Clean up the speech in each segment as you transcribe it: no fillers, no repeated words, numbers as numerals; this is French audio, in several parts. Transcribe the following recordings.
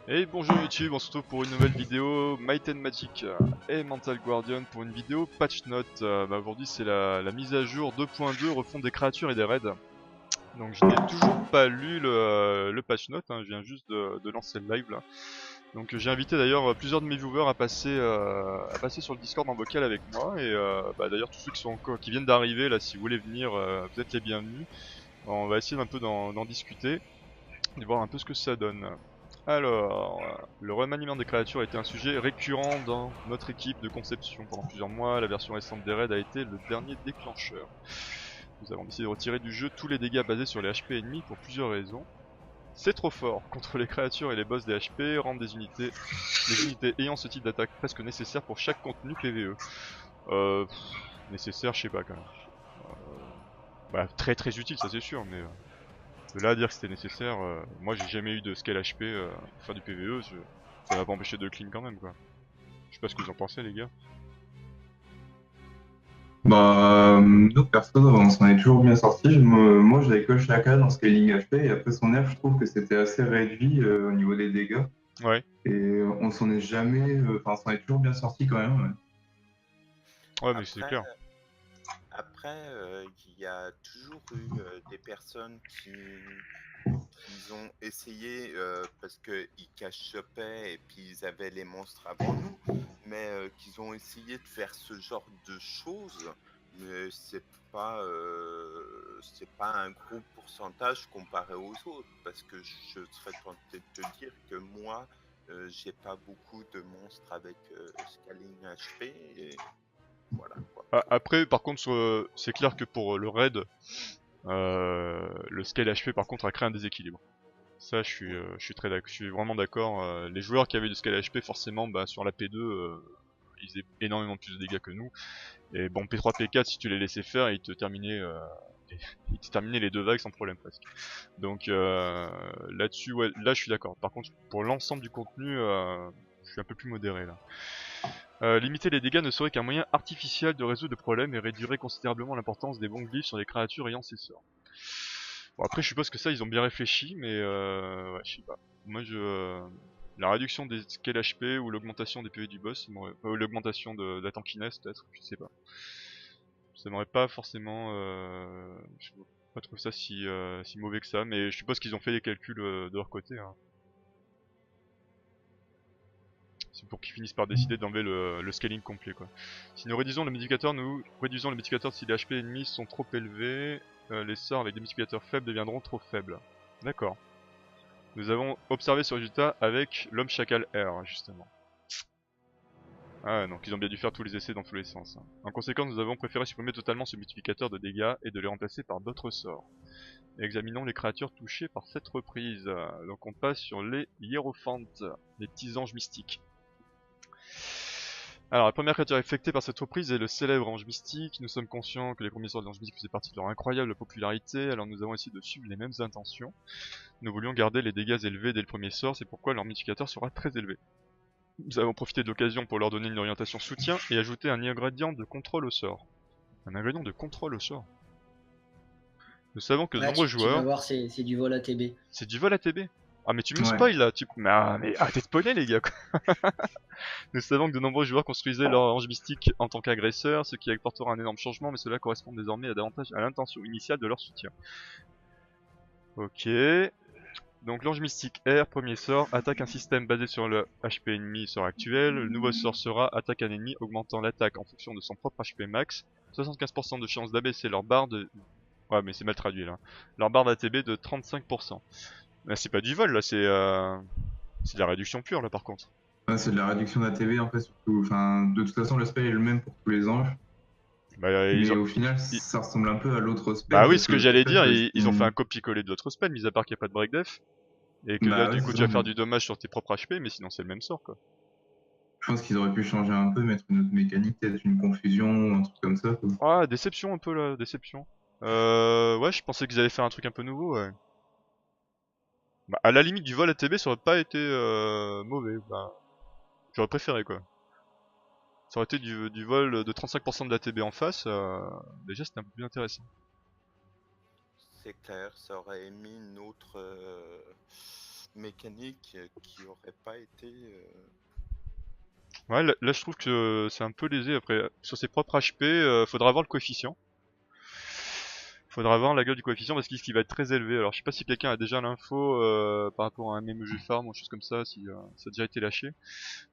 Et bonjour YouTube, on se retrouve pour une nouvelle vidéo Might and Magic et Mental Guardian pour une vidéo patch note. Aujourd'hui c'est la mise à jour 2.2 refonte des créatures et des raids. Donc je n'ai toujours pas lu le patch note, je viens juste de lancer le live là. Donc j'ai invité d'ailleurs plusieurs de mes viewers à passer sur le Discord en vocal avec moi. Et d'ailleurs tous ceux qui viennent d'arriver là, si vous voulez venir, vous êtes les bienvenus. On va essayer d'un peu d'en discuter et voir un peu ce que ça donne. Alors, le remaniement des créatures a été un sujet récurrent dans notre équipe de conception pendant plusieurs mois. La version récente des raids a été le dernier déclencheur. Nous avons décidé de retirer du jeu tous les dégâts basés sur les HP ennemis pour plusieurs raisons. C'est trop fort contre les créatures et les boss des HP, rendre les unités ayant ce type d'attaque presque nécessaire pour chaque contenu PvE. Nécessaire, je sais pas quand même. Très très utile, ça c'est sûr, mais de là à dire que c'était nécessaire, moi j'ai jamais eu de scale HP pour faire du PvE, ça m'a pas empêché de clean quand même quoi. Je sais pas ce que vous en pensez les gars. Nous, perso, on s'en est toujours bien sorti. Moi, j'avais que Shaka dans Scaling HP et après son nerf, je trouve que c'était assez réduit au niveau des dégâts. Ouais, Et on s'en est jamais. Enfin, on s'en est toujours bien sorti quand même. Ouais. ouais mais c'est Après, clair. il y a toujours eu des personnes qui ont essayé parce qu'ils cache-chopaient et puis ils avaient les monstres avant nous, mais qu'ils ont essayé de faire ce genre de choses, mais c'est pas un gros pourcentage comparé aux autres, parce que je serais tenté de te dire que moi, j'ai pas beaucoup de monstres avec scaling HP et voilà quoi. Après par contre c'est clair que pour le raid, le scale HP par contre a créé un déséquilibre. Ça Oui. je suis je suis vraiment d'accord. Les joueurs qui avaient du scale HP forcément sur la P2 ils faisaient énormément plus de dégâts que nous. Et bon P3 P4 si tu les laissais faire ils te terminaient les deux vagues sans problème presque. Donc là-dessus, ouais, là je suis d'accord. Par contre, pour l'ensemble du contenu, je suis un peu plus modéré là. Limiter les dégâts ne serait qu'un moyen artificiel de résoudre le problème et réduirait considérablement l'importance des bons glyphes sur les créatures ayant ces sorts. Bon après je suppose que ça ils ont bien réfléchi, mais ouais, je sais pas. Moi la réduction des scale HP ou l'augmentation des PV du boss, ou l'augmentation de la tankiness peut-être, je sais pas. Ça m'aurait pas forcément, je pas trouvé ça si mauvais que ça, mais je suppose qu'ils ont fait les calculs de leur côté. C'est pour qu'ils finissent par décider d'enlever le scaling complet quoi. Si nous réduisons le multiplicateur si les HP ennemis sont trop élevés, les sorts avec des multiplicateurs faibles deviendront trop faibles. D'accord. Nous avons observé ce résultat avec l'homme chacal R justement. Ah donc ils ont bien dû faire tous les essais dans tous les sens. En conséquence nous avons préféré supprimer totalement ce multiplicateur de dégâts et de les remplacer par d'autres sorts. Examinons les créatures touchées par cette reprise. Donc on passe sur les hiérophantes, les petits anges mystiques. Alors la première créature affectée par cette reprise est le célèbre ange mystique. Nous sommes conscients que les premiers sorts de l'ange mystique faisaient partie de leur incroyable popularité, alors nous avons essayé de suivre les mêmes intentions. Nous voulions garder les dégâts élevés dès le premier sort, c'est pourquoi leur multiplicateur sera très élevé. Nous avons profité de l'occasion pour leur donner une orientation soutien et ajouter un ingrédient de contrôle au sort. Un ingrédient de contrôle au sort. Nous savons que de Ouais, nombreux tu vas joueurs... voir, c'est du vol ATB. C'est du vol ATB. Ah mais tu me Ouais. spoil là, mais arrêtez de spoiler les gars quoi. Nous savons que de nombreux joueurs construisaient leur ange mystique en tant qu'agresseur, ce qui apportera un énorme changement, mais cela correspond désormais à davantage à l'intention initiale de leur soutien. Ok. Donc l'ange mystique R, premier sort, attaque un système basé sur le HP ennemi sort actuel. Le nouveau sort sera attaque un ennemi augmentant l'attaque en fonction de son propre HP max. 75% de chance d'abaisser leur barre de... Ouais mais c'est mal traduit là. Leur barre d'ATB de 35%. Là c'est pas du vol là, c'est de la réduction pure là par contre. Ouais, c'est de la réduction d'ATV en fait, surtout. Enfin, de toute façon, le spell est le même pour tous les anges. Ils Mais ont... au final, ils- ça ressemble un peu à l'autre Bah spell oui, parce ce que que l'autre j'allais spell, dire, ils ont fait un correspond. copier-coller de l'autre spell, mis à part qu'il n'y a pas de break def. Et que là Bah ouais, du c'est coup ça. tu vas faire du dommage sur tes propres HP, mais sinon c'est le même sort quoi. Je pense qu'ils auraient pu changer un peu, mettre une autre mécanique, peut-être une confusion, un truc comme ça, quoi. Ah, déception un peu là, déception. Ouais, je pensais qu'ils allaient faire un truc un peu nouveau, ouais. Bah, à la limite du vol ATB, ça aurait pas été mauvais. Bah, j'aurais préféré quoi. Ça aurait été du vol de 35% de l'ATB en face, déjà c'était un peu plus intéressant. C'est clair, ça aurait mis mécanique qui aurait pas été. Ouais, là, je trouve que c'est un peu lésé. Après, sur ses propres HP, faudra avoir le coefficient. Faudra avoir la gueule du coefficient parce qu'il va être très élevé. Alors je sais pas si quelqu'un a déjà l'info par rapport à un MMG farm ou quelque chose comme ça, si ça a déjà été lâché.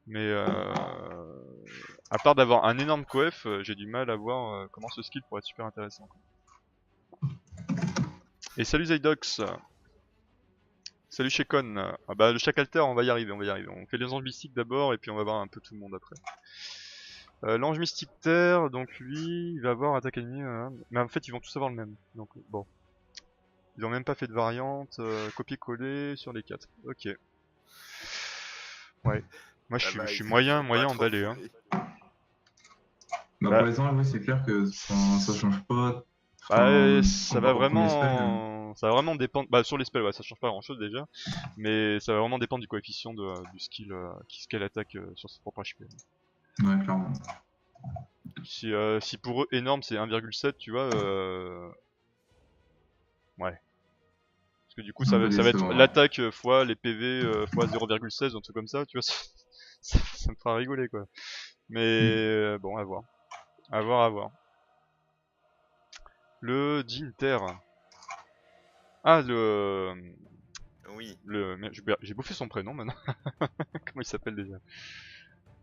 Mais à part d'avoir un énorme coef, j'ai du mal à voir comment ce skill pourrait être super intéressant, quoi. Et salut Zydox. Salut Shekon. Ah bah le Shack Alter, on va y arriver, on va y arriver. On fait les anges mystiques d'abord et puis on va voir un peu tout le monde après. L'ange mystique terre, donc lui, il va avoir attaque ennemie, mais en fait ils vont tous avoir le même. Donc bon. Ils ont même pas fait de variante, copier-coller sur les 4. Ok. Ouais. Moi je Bah, suis ils moyen, sont pas moyen trop emballé, hein. foulés. Bah, Bah, pour les anges, ouais, c'est clair que ça change pas. bah, Enfin, comparé au premier spell, ça va vraiment dépendre. Bah sur les spells, ouais, ça change pas grand chose déjà, mais ça va vraiment dépendre du coefficient du skill qu'elle attaque sur ses propres HP. ouais, clairement. Si pour eux énorme c'est 1,7, tu vois, ouais. Parce que du coup Un peu ça va être décevant, ouais. l'attaque fois les PV fois 0,16 un truc comme ça, tu vois, ça me fera rigoler quoi. Mais bon, à voir. À voir, à voir. Le Jinter. Ah, Oui. merde, j'ai bouffé son prénom maintenant. Comment il s'appelle déjà?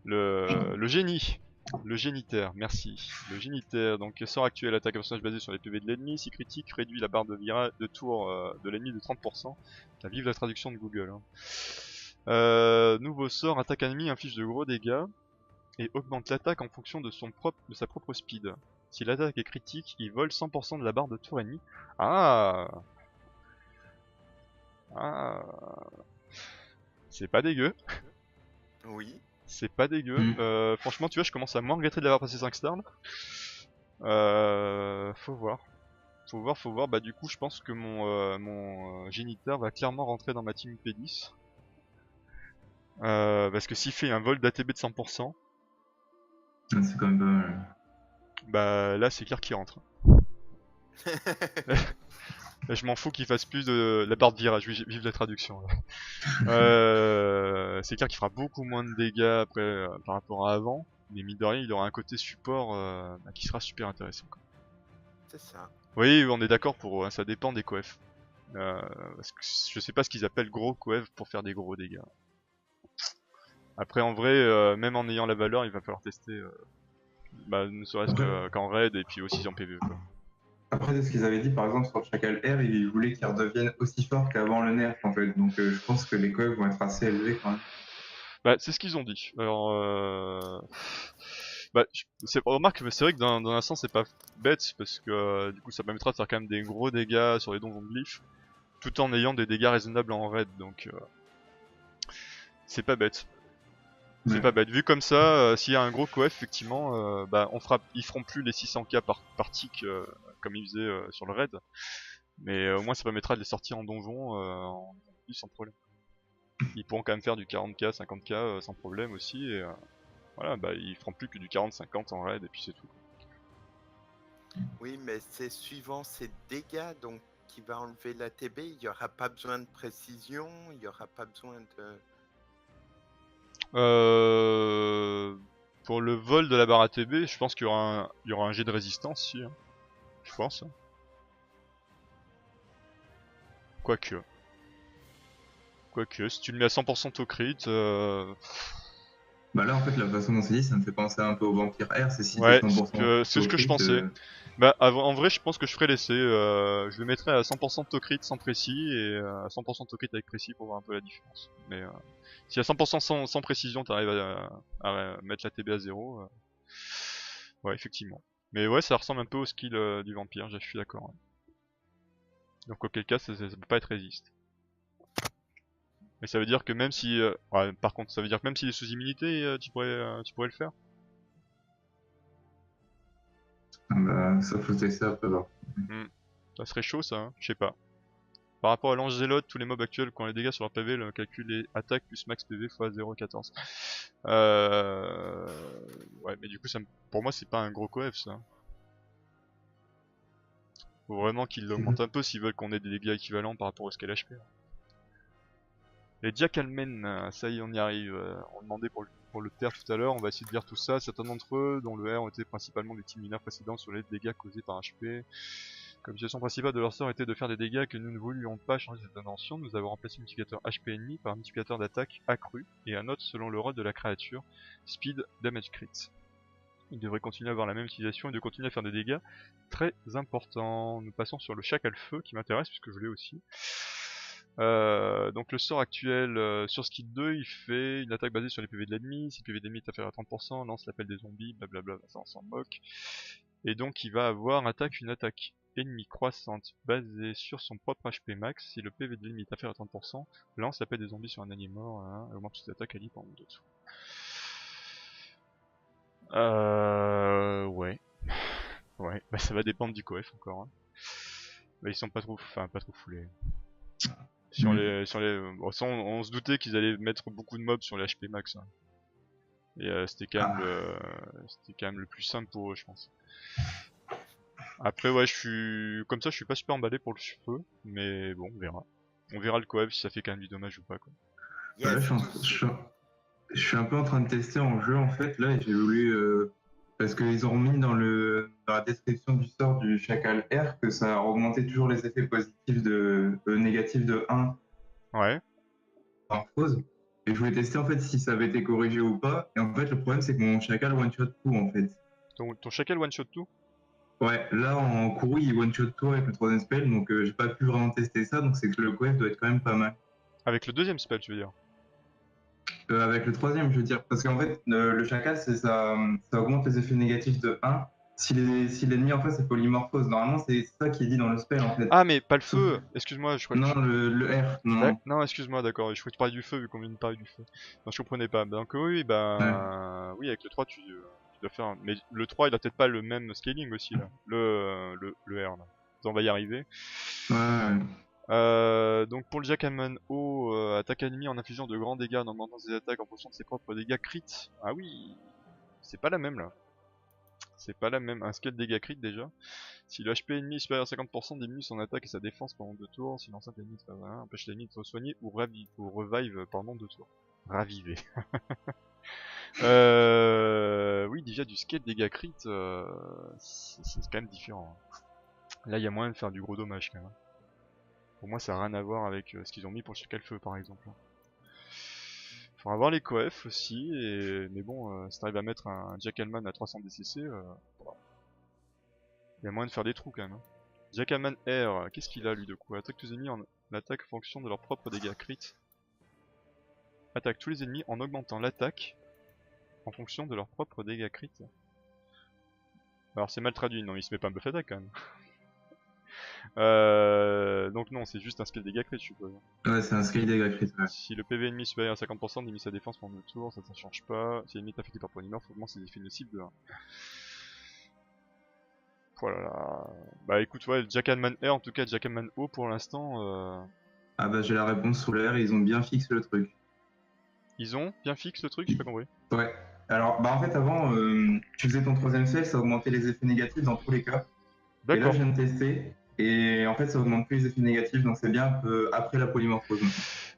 Le génie. Le génitaire, merci. Le génitaire, donc sort actuel, attaque un personnage basé sur les PV de l'ennemi. Si critique, réduit la barre de tour de l'ennemi de 30%. T'as vive la traduction de Google, hein. Nouveau sort, attaque ennemi, inflige de gros dégâts. Et augmente l'attaque en fonction de sa propre speed. Si l'attaque est critique, il vole 100% de la barre de tour ennemi. Ah, ah, c'est pas dégueu, Oui. c'est pas dégueu. Mm. Franchement, tu vois, je commence à moins regretter de l'avoir passé 5 stars. Faut voir. Faut voir. Bah du coup, je pense que mon géniteur va clairement rentrer dans ma team P10. Parce que s'il fait un vol d'ATB de 100%, C'est quand même pas mal. bah là c'est clair qu'il rentre. Je m'en fous qu'il fasse plus de la barre de virage, vive la traduction. Là. C'est clair qu'il fera beaucoup moins de dégâts après par rapport à avant, mais mine de rien, il aura un côté support qui sera super intéressant, quoi. C'est ça. Oui, on est d'accord pour ça dépend des coefs. Parce que je sais pas ce qu'ils appellent gros coef pour faire des gros dégâts. Après, en vrai, même en ayant la valeur, il va falloir tester, ne serait-ce qu'en raid et puis aussi en PvE, quoi. Après, de ce qu'ils avaient dit, par exemple, sur le Chacal R, ils voulaient qu'il redevienne aussi fort qu'avant le nerf, en fait. Donc, je pense que les coefs vont être assez élevés quand même. Bah, c'est ce qu'ils ont dit. Alors, bah, remarque, c'est vrai que dans un sens, c'est pas bête, parce que du coup, ça permettra de faire quand même des gros dégâts sur les donjons de glyphes, tout en ayant des dégâts raisonnables en raid, donc c'est pas bête. C'est Ouais. pas bête. Vu comme ça, s'il y a un gros coef, effectivement, bah, ils feront plus les 600k par tick comme ils faisaient sur le raid, mais au moins ça permettra de les sortir en donjon en glyph sans problème. Ils pourront quand même faire du 40k, 50k sans problème aussi, et voilà, bah ils feront plus que du 40-50 en raid et puis c'est tout. Oui, mais c'est suivant ses dégâts, donc qui va enlever la TB. Il n'y aura pas besoin de précision, il n'y aura pas besoin de. Pour le vol de la barre ATB, je pense qu'il y aura un jet de résistance, si, hein. Je pense. Quoique. Quoique, si tu le mets à 100% au crit, Bah là, en fait, la façon dont c'est dit, ça me fait penser un peu au Vampire R. C'est si t'es ouais, 100% c'est ce au que je crit, pensais. Bah, en vrai, je pense que je ferais l'essai. Je le mettrais à 100% au crit sans précis et à 100% au crit avec précis pour voir un peu la différence. Mais si à 100% sans précision, t'arrives à mettre la TB à 0, ouais, effectivement. Mais ouais, ça ressemble un peu au skill du vampire, je suis d'accord, ouais. Donc auquel cas, ça peut pas être résiste. Mais ça veut dire que même si... ouais, par contre, ça veut dire que même s'il est sous immunité, tu pourrais le faire. bah, ça faut tester après, voir. Ça serait chaud ça, hein, je sais pas. Par rapport à l'ange zélote, tous les mobs actuels qui ont les dégâts sur leur PV, le calcul est attaque plus max PV x 0,14. Ouais, mais du coup, pour moi, c'est pas un gros coef ça. Faut vraiment qu'ils l'augmentent un peu s'ils veulent qu'on ait des dégâts équivalents par rapport au scale HP. Les Jackalmen, ça y est, on y arrive. On demandait pour le terre tout à l'heure, on va essayer de lire tout ça. Certains d'entre eux, dont le R, ont été principalement des teams mineurs précédents sur les dégâts causés par HP. Comme situation principale de leur sort était de faire des dégâts que nous ne voulions pas changer cette intention, nous avons remplacé le multiplicateur HP ennemi par un multiplicateur d'attaque accru et un autre selon le rôle de la créature, Speed Damage Crit. Il devrait continuer à avoir la même utilisation et de continuer à faire des dégâts très importants. Nous passons sur le chacal feu qui m'intéresse puisque je l'ai aussi. Donc le sort actuel sur skill 2 il fait une attaque basée sur les PV de l'ennemi, si le PV de l'ennemi est inférieur à 30%, lance l'appel des zombies, blablabla, ça on s'en moque. Et donc il va avoir une attaque ennemie croissante basée sur son propre HP max, si le PV de l'ennemi est inférieur à 30%, lance l'appel des zombies sur un ennemi mort, hein, et augmente toute attaque à 10 pendant 2 tours. Ouais. Ouais, bah ça va dépendre du coef encore. Hein. Bah ils sont pas trop foulés. Sur bon, ça, on se doutait qu'ils allaient mettre beaucoup de mobs sur les HP max. Hein. Et c'était quand même le plus simple pour eux, je pense. Après, ouais, comme ça, je suis pas super emballé pour le feu, mais bon, on verra. On verra le coef si ça fait quand même du dommage ou pas, quoi. Là, je suis un peu en train de tester en jeu en fait. Là, et j'ai voulu. Parce qu'ils ont mis dans la description du sort du Chacal R que ça augmentait toujours les effets positifs négatifs de 1 Ouais. par pause. Et je voulais tester en fait si ça avait été corrigé ou pas. Et en fait, le problème c'est que mon Chacal one-shot tout en fait. Ton chacal one-shot tout? Ouais, là en courroux il one-shot tout avec le troisième spell, donc j'ai pas pu vraiment tester ça, donc c'est que le quest doit être quand même pas mal. Avec le deuxième spell, tu veux dire? Avec le troisième, je veux dire, parce qu'en fait, le chacal, ça augmente les effets négatifs de 1 si l'ennemi en face est polymorphose. Normalement, c'est ça qui est dit dans le spell en fait. Ah, mais pas le Sauf... feu! Excuse-moi, je crois que Non, le R, non. Non, excuse-moi, d'accord, je crois que tu parlais du feu vu qu'on vient de parler du feu. Non, je comprenais pas. Donc oui, bah... Oui, avec le 3, tu dois faire... Mais le 3, il a peut-être pas le même scaling aussi, là. Le R, là. On va y arriver. Ouais. Donc pour le Jackhammer O, attaque ennemi en infligeant de grands dégâts en augmentant ses attaques en fonction de ses propres dégâts crit. Ah oui, c'est pas la même là. C'est pas la même. Un scale dégâts crit déjà. Si le HP ennemi est supérieur à 50%, diminue son attaque et sa défense pendant 2 tours. Si l'enceinte ennemi empêche l'ennemi de se soigner ou revive pendant 2 tours. Raviver. Oui, déjà du scale dégâts crit, c'est quand même différent. Là, il y a moyen de faire du gros dommage quand même. Pour moi, ça n'a rien à voir avec ce qu'ils ont mis pour le Chacal Feu par exemple. Faudra voir les coefs aussi, mais bon, si t'arrives à mettre un Jackalman à 300 DCC, il y a moyen de faire des trous quand même. Hein. Jackalman R, qu'est-ce qu'il a lui de coup? Attaque tous les ennemis en attaque en fonction de leurs propres dégâts crit. Attaque tous les ennemis en augmentant l'attaque en fonction de leurs propres dégâts crit. Alors c'est mal traduit, non, il se met pas un buff attaque quand même. Donc non, c'est juste un scale dégâts crit, je suppose. Ouais, c'est un scale dégâts crit. Ouais. Si le PV ennemi est supérieur à 50%, diminue sa défense pendant 2 tours, ça change pas. Si l'ennemi est affecté par polymorphe, augmente ses effets nocifs de 1. Voilà. Bah écoute, ouais, Jackalman R, en tout cas Jackalman O pour l'instant. Ah bah j'ai la réponse sous l'air, ils ont bien fixé le truc. Ils ont bien fixe le truc, j'ai pas compris. Ouais. Alors, bah en fait, avant, tu faisais ton troisième spell, ça augmentait les effets négatifs dans tous les cas. Et là, D'accord. je viens de tester, et en fait, ça augmente plus les effets négatifs, donc c'est bien après la polymorphose.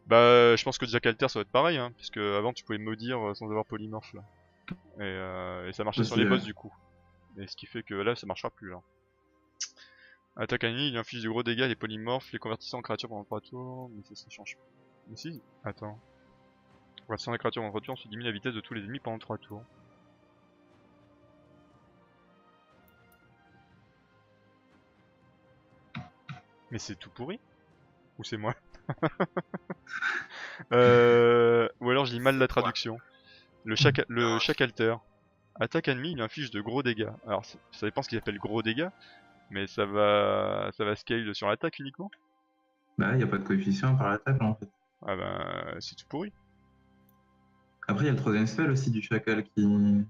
Bah je pense que Jackalter ça va être pareil, hein, puisque avant tu pouvais maudire sans avoir polymorphe là. Et ça marchait sur les boss du coup. Et ce qui fait que là ça marchera plus là. Attaque ennemi, il inflige de gros dégâts, les polymorphes, les convertissant en créatures pendant 3 tours, mais ça change pas. Mais si, attends. Convertissant les créatures pendant 3 tours, ensuite diminue la vitesse de tous les ennemis pendant 3 tours. Mais c'est tout pourri? Ou c'est moi? Ou alors je lis mal la traduction. Le Chacalter. Attaque ennemi, il inflige de gros dégâts. Alors ça dépend ce qu'il appelle gros dégâts, mais ça va scale sur l'attaque uniquement? Bah, il n'y a pas de coefficient par l'attaque en fait. Ah bah c'est tout pourri. Après, il y a le troisième spell aussi du chacal qui. Il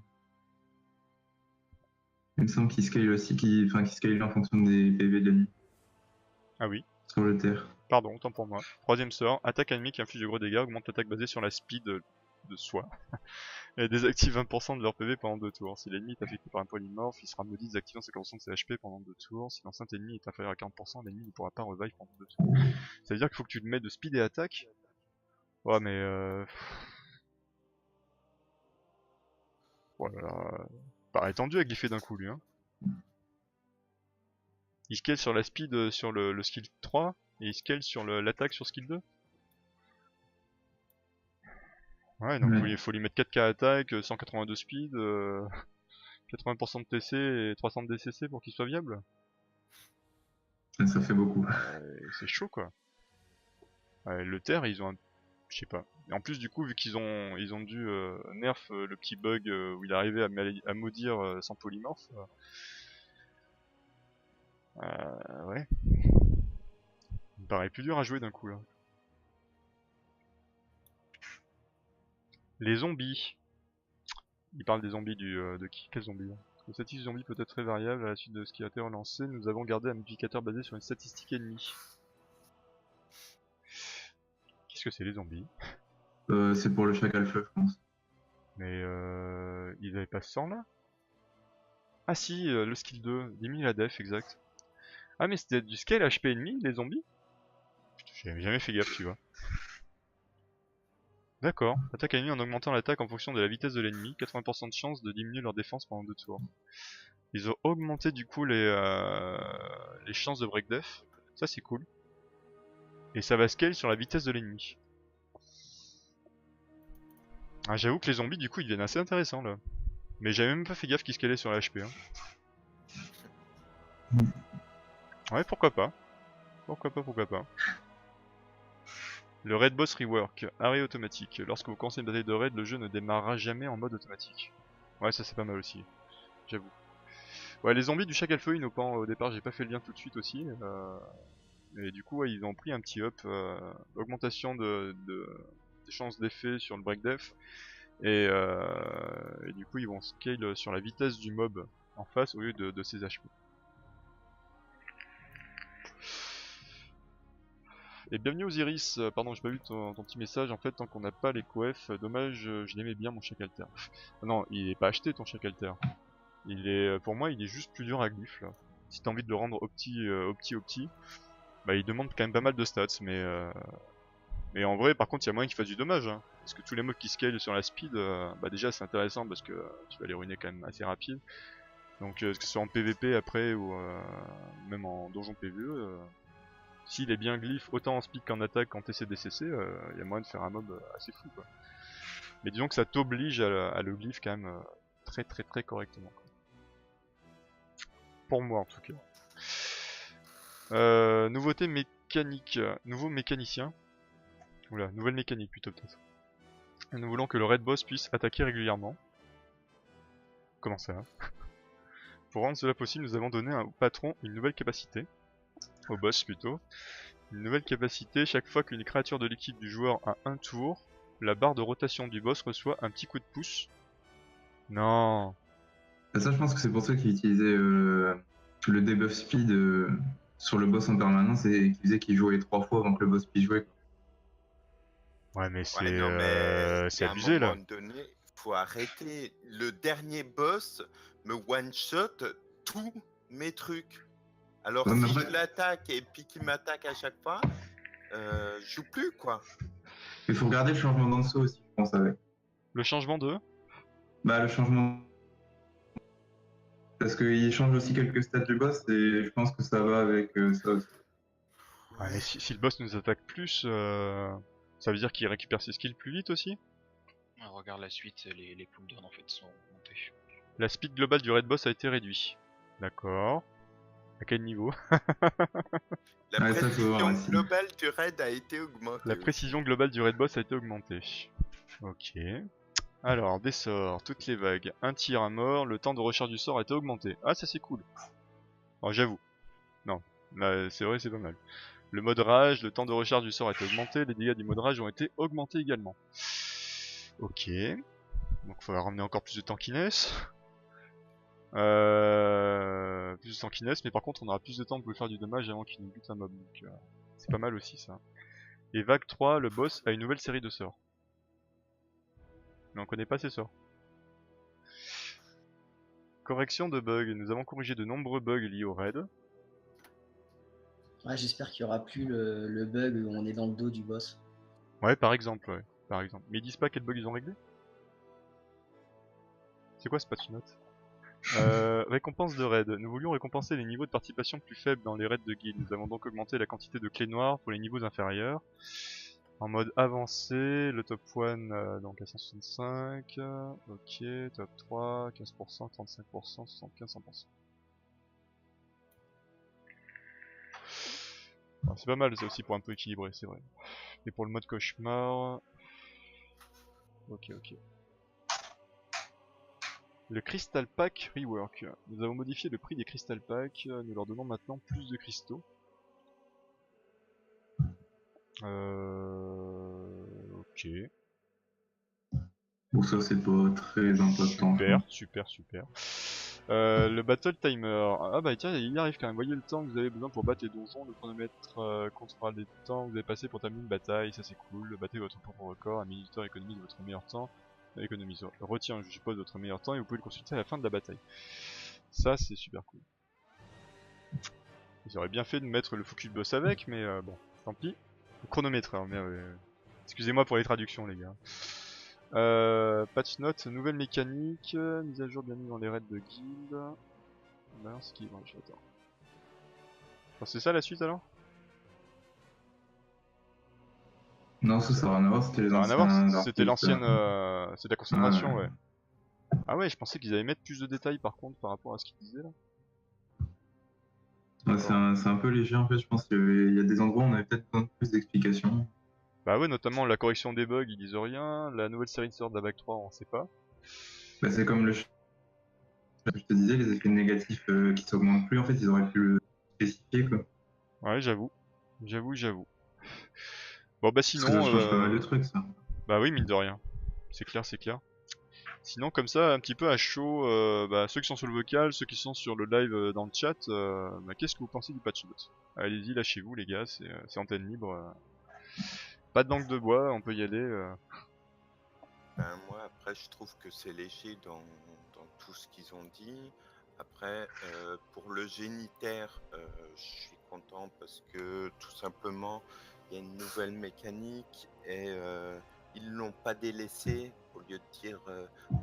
me semble qu'il scale aussi, qui scale en fonction des PV de l'ennemi. Ah oui. Sur le terre. Pardon, autant pour moi. Troisième sort, attaque ennemi qui inflige de gros dégâts, augmente l'attaque basée sur la speed de soi. Et désactive 20% de leur PV pendant 2 tours. Si l'ennemi est affecté par un polymorphe, il sera maudit désactivant 50% de ses HP pendant 2 tours. Si l'enceinte ennemi est inférieur à 40%, l'ennemi ne pourra pas revive pendant 2 tours. Ça veut dire qu'il faut que tu le mets de speed et attaque. Ouais, mais voilà. Paraît tendu à griffer d'un coup lui. Hein. Il scale sur la speed sur le skill 3 et il scale sur l'attaque sur skill 2. Ouais, donc Ouais. faut lui mettre 4k attaque, 182 speed, 80% de TC et 300 de DCC pour qu'il soit viable. Ça fait beaucoup. C'est chaud quoi. Ouais, le terre, ils ont un... Je sais pas. Et en plus du coup, vu ils ont dû nerf le petit bug où il arrivait à maudire sans polymorphe. Ouais. Il me paraît plus dur à jouer d'un coup là. Les zombies. Il parle des zombies de qui? Quel zombie là? Le statistique zombie peut être très variable à la suite de ce qui a été relancé. Nous avons gardé un modificateur basé sur une statistique ennemie. Qu'est-ce que c'est les zombies? C'est pour le chacal feu, je pense. Mais ils avaient pas ce sort là? Ah si, le skill 2, diminue la def, exact. Ah mais c'était du scale HP ennemi, les zombies? J'avais jamais fait gaffe, tu vois. D'accord. Attaque ennemi en augmentant l'attaque en fonction de la vitesse de l'ennemi, 80% de chance de diminuer leur défense pendant 2 tours. Ils ont augmenté du coup les chances de break def. Ça c'est cool. Et ça va scale sur la vitesse de l'ennemi. Ah, j'avoue que les zombies du coup ils deviennent assez intéressants là. Mais j'avais même pas fait gaffe qu'ils scalaient sur la HP. Hein. Ouais, pourquoi pas. Pourquoi pas. Le raid boss rework, arrêt automatique. Lorsque vous commencez une bataille de raid, le jeu ne démarrera jamais en mode automatique. Ouais, ça c'est pas mal aussi, j'avoue. Ouais, les zombies du chacal feu innopant, au départ j'ai pas fait le lien tout de suite aussi. Et du coup, ouais, ils ont pris un petit up, augmentation des chances d'effet sur le break def. Et du coup, ils vont scale sur la vitesse du mob en face au lieu de ses HP. Et bienvenue aux Iris, pardon j'ai pas vu ton petit message, en fait tant qu'on n'a pas les coef, dommage, je l'aimais bien mon Chacalter. Non, il est pas acheté ton Chacalter. Il est, pour moi il est juste plus dur à glyph là. Si t'as envie de le rendre opti, bah il demande quand même pas mal de stats, mais en vrai par contre il y a moyen qu'il fasse du dommage. Hein. Parce que tous les mobs qui scale sur la speed, bah déjà c'est intéressant parce que tu vas les ruiner quand même assez rapide. Donc que ce soit en PVP après ou même en donjon PVE, s'il est bien glyph autant en speed qu'en attaque qu'en TC-DCC, il y a moyen de faire un mob assez fou quoi. Mais disons que ça t'oblige à le glyph quand même très correctement. Quoi. Pour moi en tout cas. Nouveauté mécanique, nouveau mécanicien. Oula, nouvelle mécanique plutôt peut-être. Nous voulons que le raid boss puisse attaquer régulièrement. Comment ça? Pour rendre cela possible, nous avons donné au patron une nouvelle capacité. Au boss plutôt. Une nouvelle capacité, chaque fois qu'une créature de l'équipe du joueur a un tour, la barre de rotation du boss reçoit un petit coup de pouce. Non. Ça, je pense que c'est pour ça qu'ils utilisaient le debuff speed sur le boss en permanence et qu'ils disaient qu'il jouait 3 fois avant que le boss puisse jouer. Ouais mais Ouais, non, mais il y c'est a un abusé là. moment donné, faut arrêter. Le dernier boss me one-shot tous mes trucs. Alors, Ouais, mais si après, je l'attaque et puis qu'il m'attaque à chaque fois, je joue plus, quoi. il faut regarder le changement d'Anso aussi, je pense, avec. Le changement de... Bah, le changement. Parce qu'il change aussi quelques stats du boss et je pense que ça va avec ça aussi. Ouais, mais Ouais. si le boss nous attaque plus, ça veut dire qu'il récupère ses skills plus vite aussi? Ouais, regarde la suite, les cooldowns en fait sont montés. La speed globale du raid boss a été réduite. D'accord. À quel niveau? La Ouais, ça, faut voir précision aussi. globale du raid a été augmentée. La aussi. précision globale du raid boss a été augmentée. Ok. Alors, des sorts, toutes les vagues, un tir à mort, le temps de recharge du sort a été augmenté. Ah, ça c'est cool. Oh, j'avoue. Non, là, c'est vrai, c'est pas mal. Le mode rage, le temps de recharge du sort a été augmenté, les dégâts du mode rage ont été augmentés également. Ok. Donc, il faudra ramener encore plus de tankiness. Plus de tankiness, mais par contre, on aura plus de temps pour faire du dommage avant qu'il nous bute un mob. Donc, c'est pas mal aussi ça. Et vague 3, le boss a une nouvelle série de sorts. Mais on connaît pas ces sorts. Correction de bugs. Nous avons corrigé de nombreux bugs liés au raid. Ouais, j'espère qu'il n'y aura plus le bug où on est dans le dos du boss. Ouais, par exemple, ouais. Par exemple. Mais ils disent pas quel bug ils ont réglé? C'est quoi ce patch note? Récompense de raid. Nous voulions récompenser les niveaux de participation plus faibles dans les raids de guild. Nous avons donc augmenté la quantité de clés noires pour les niveaux inférieurs. En mode avancé, le top 1 donc à 165, ok, top 3, 15%, 35%, 75, 100%. Alors, c'est pas mal ça aussi pour un peu équilibrer, c'est vrai. Et pour le mode cauchemar... Ok, ok. Le Crystal Pack Rework. Nous avons modifié le prix des Crystal Pack, nous leur donnons maintenant plus de cristaux. Ok. Bon, ça, c'est pas très impactant, je Super, pense. super, super. Le Battle Timer. Ah bah tiens, il y arrive quand même. Voyez le temps que vous avez besoin pour battre les donjons. Le chronomètre comptera les temps que vous avez passé pour terminer une bataille. Ça c'est cool. Battez votre propre record. Un minuteur économise votre meilleur temps. Économise. Retient, je suppose, votre meilleur temps et vous pouvez le consulter à la fin de la bataille. Ça c'est super cool. Ils auraient bien fait de mettre le focus boss avec, mais bon, tant pis. Le chronomètre, merde. Excusez-moi pour les traductions les gars. Patch note, nouvelle mécanique, mise à jour bienvenue dans les raids de guild. Balance qui bon, j'attends. Enfin, c'est ça la suite alors? Non, ça n'a rien à voir, c'était les Ça n'a rien à voir, anciens c'était artistes. l'ancienne, c'est de la concentration, Ouais. ouais. Ah ouais, je pensais qu'ils allaient mettre plus de détails par contre par rapport à ce qu'ils disaient là. Ouais, D'accord. c'est un peu léger en fait, je pense qu'il y a des endroits où on avait peut-être besoin de plus d'explications. Bah ouais, notamment la correction des bugs, ils disent rien. La nouvelle série de sort de la vague 3, on sait pas. Bah, c'est comme je te disais, les effets négatifs qui s'augmentent plus, en fait, ils auraient pu le spécifier quoi. Ouais, j'avoue. J'avoue. Bon bah Parce que ça sinon, change pas mal de trucs ça. bah oui, mine de rien. C'est clair, c'est clair. Sinon, comme ça, un petit peu à chaud, bah, ceux qui sont sur le vocal, ceux qui sont sur le live dans le chat, bah, qu'est-ce que vous pensez du patch note? Allez-y, lâchez-vous les gars, c'est antenne libre. Pas de langue de bois, on peut y aller. Ben, moi, après, je trouve que c'est léger dans tout ce qu'ils ont dit. Après, pour le génitaire, je suis content parce que tout simplement, il y a une nouvelle mécanique et ils l'ont pas délaissé. Au lieu de dire,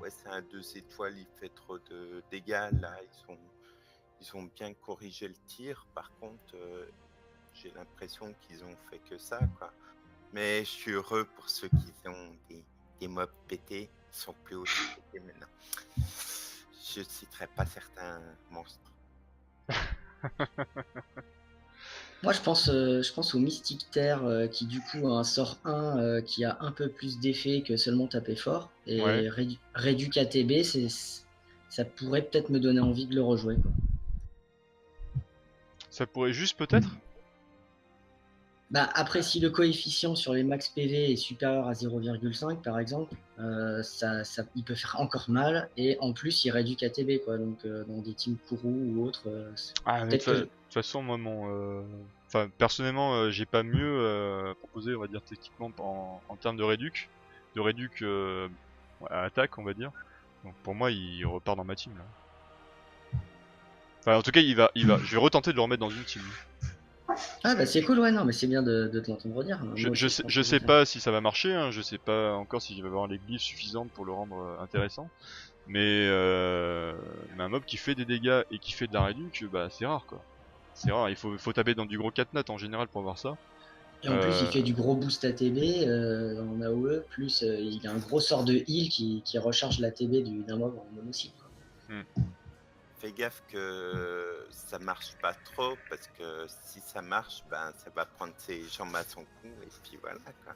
ouais, c'est un 2 étoiles, il fait trop de dégâts, là, ils ont bien corrigé le tir. Par contre, j'ai l'impression qu'ils ont fait que ça, quoi. Mais je suis heureux pour ceux qui ont des mobs pétés, ils sont plus aussi pétés maintenant. Je citerai pas certains monstres. Moi, je pense au Mystic Terre qui, du coup, a un sort 1 qui a un peu plus d'effet que seulement taper fort. Ouais. Et Réduc ATB, ça pourrait peut-être me donner envie de le rejouer, quoi. Ça pourrait juste peut-être? Bah, après, si le coefficient sur les max PV est supérieur à 0,5 par exemple, il peut faire encore mal. Et en plus, il réduit ATB, quoi. Donc, dans des teams Kourou ou autres, Ah, mais de peut-être que. toute façon, moi, enfin, personnellement, j'ai pas mieux proposé, on va dire, techniquement en termes de réduc à attaque, on va dire. Donc pour moi, il repart dans ma team là. Enfin, en tout cas, je vais retenter de le remettre dans une team. Ah, bah, c'est cool, ouais, non, mais c'est bien de te l'entendre dire. Moi aussi, je pense Je que sais c'est bien. pas si ça va marcher, hein, je sais pas encore si je vais avoir les glyphes suffisantes pour le rendre intéressant. Mais un mob qui fait des dégâts et qui fait de la réduc, bah c'est rare quoi. C'est rare, faut taper dans du gros 4 nat en général pour voir ça. Et en plus, il fait du gros boost ATB en AOE, plus il a un gros sort de heal qui recharge l'ATB d'un mob en monocycle. Fais gaffe que ça marche pas trop, parce que si ça marche, ben ça va prendre ses jambes à son cou, et puis voilà, quoi.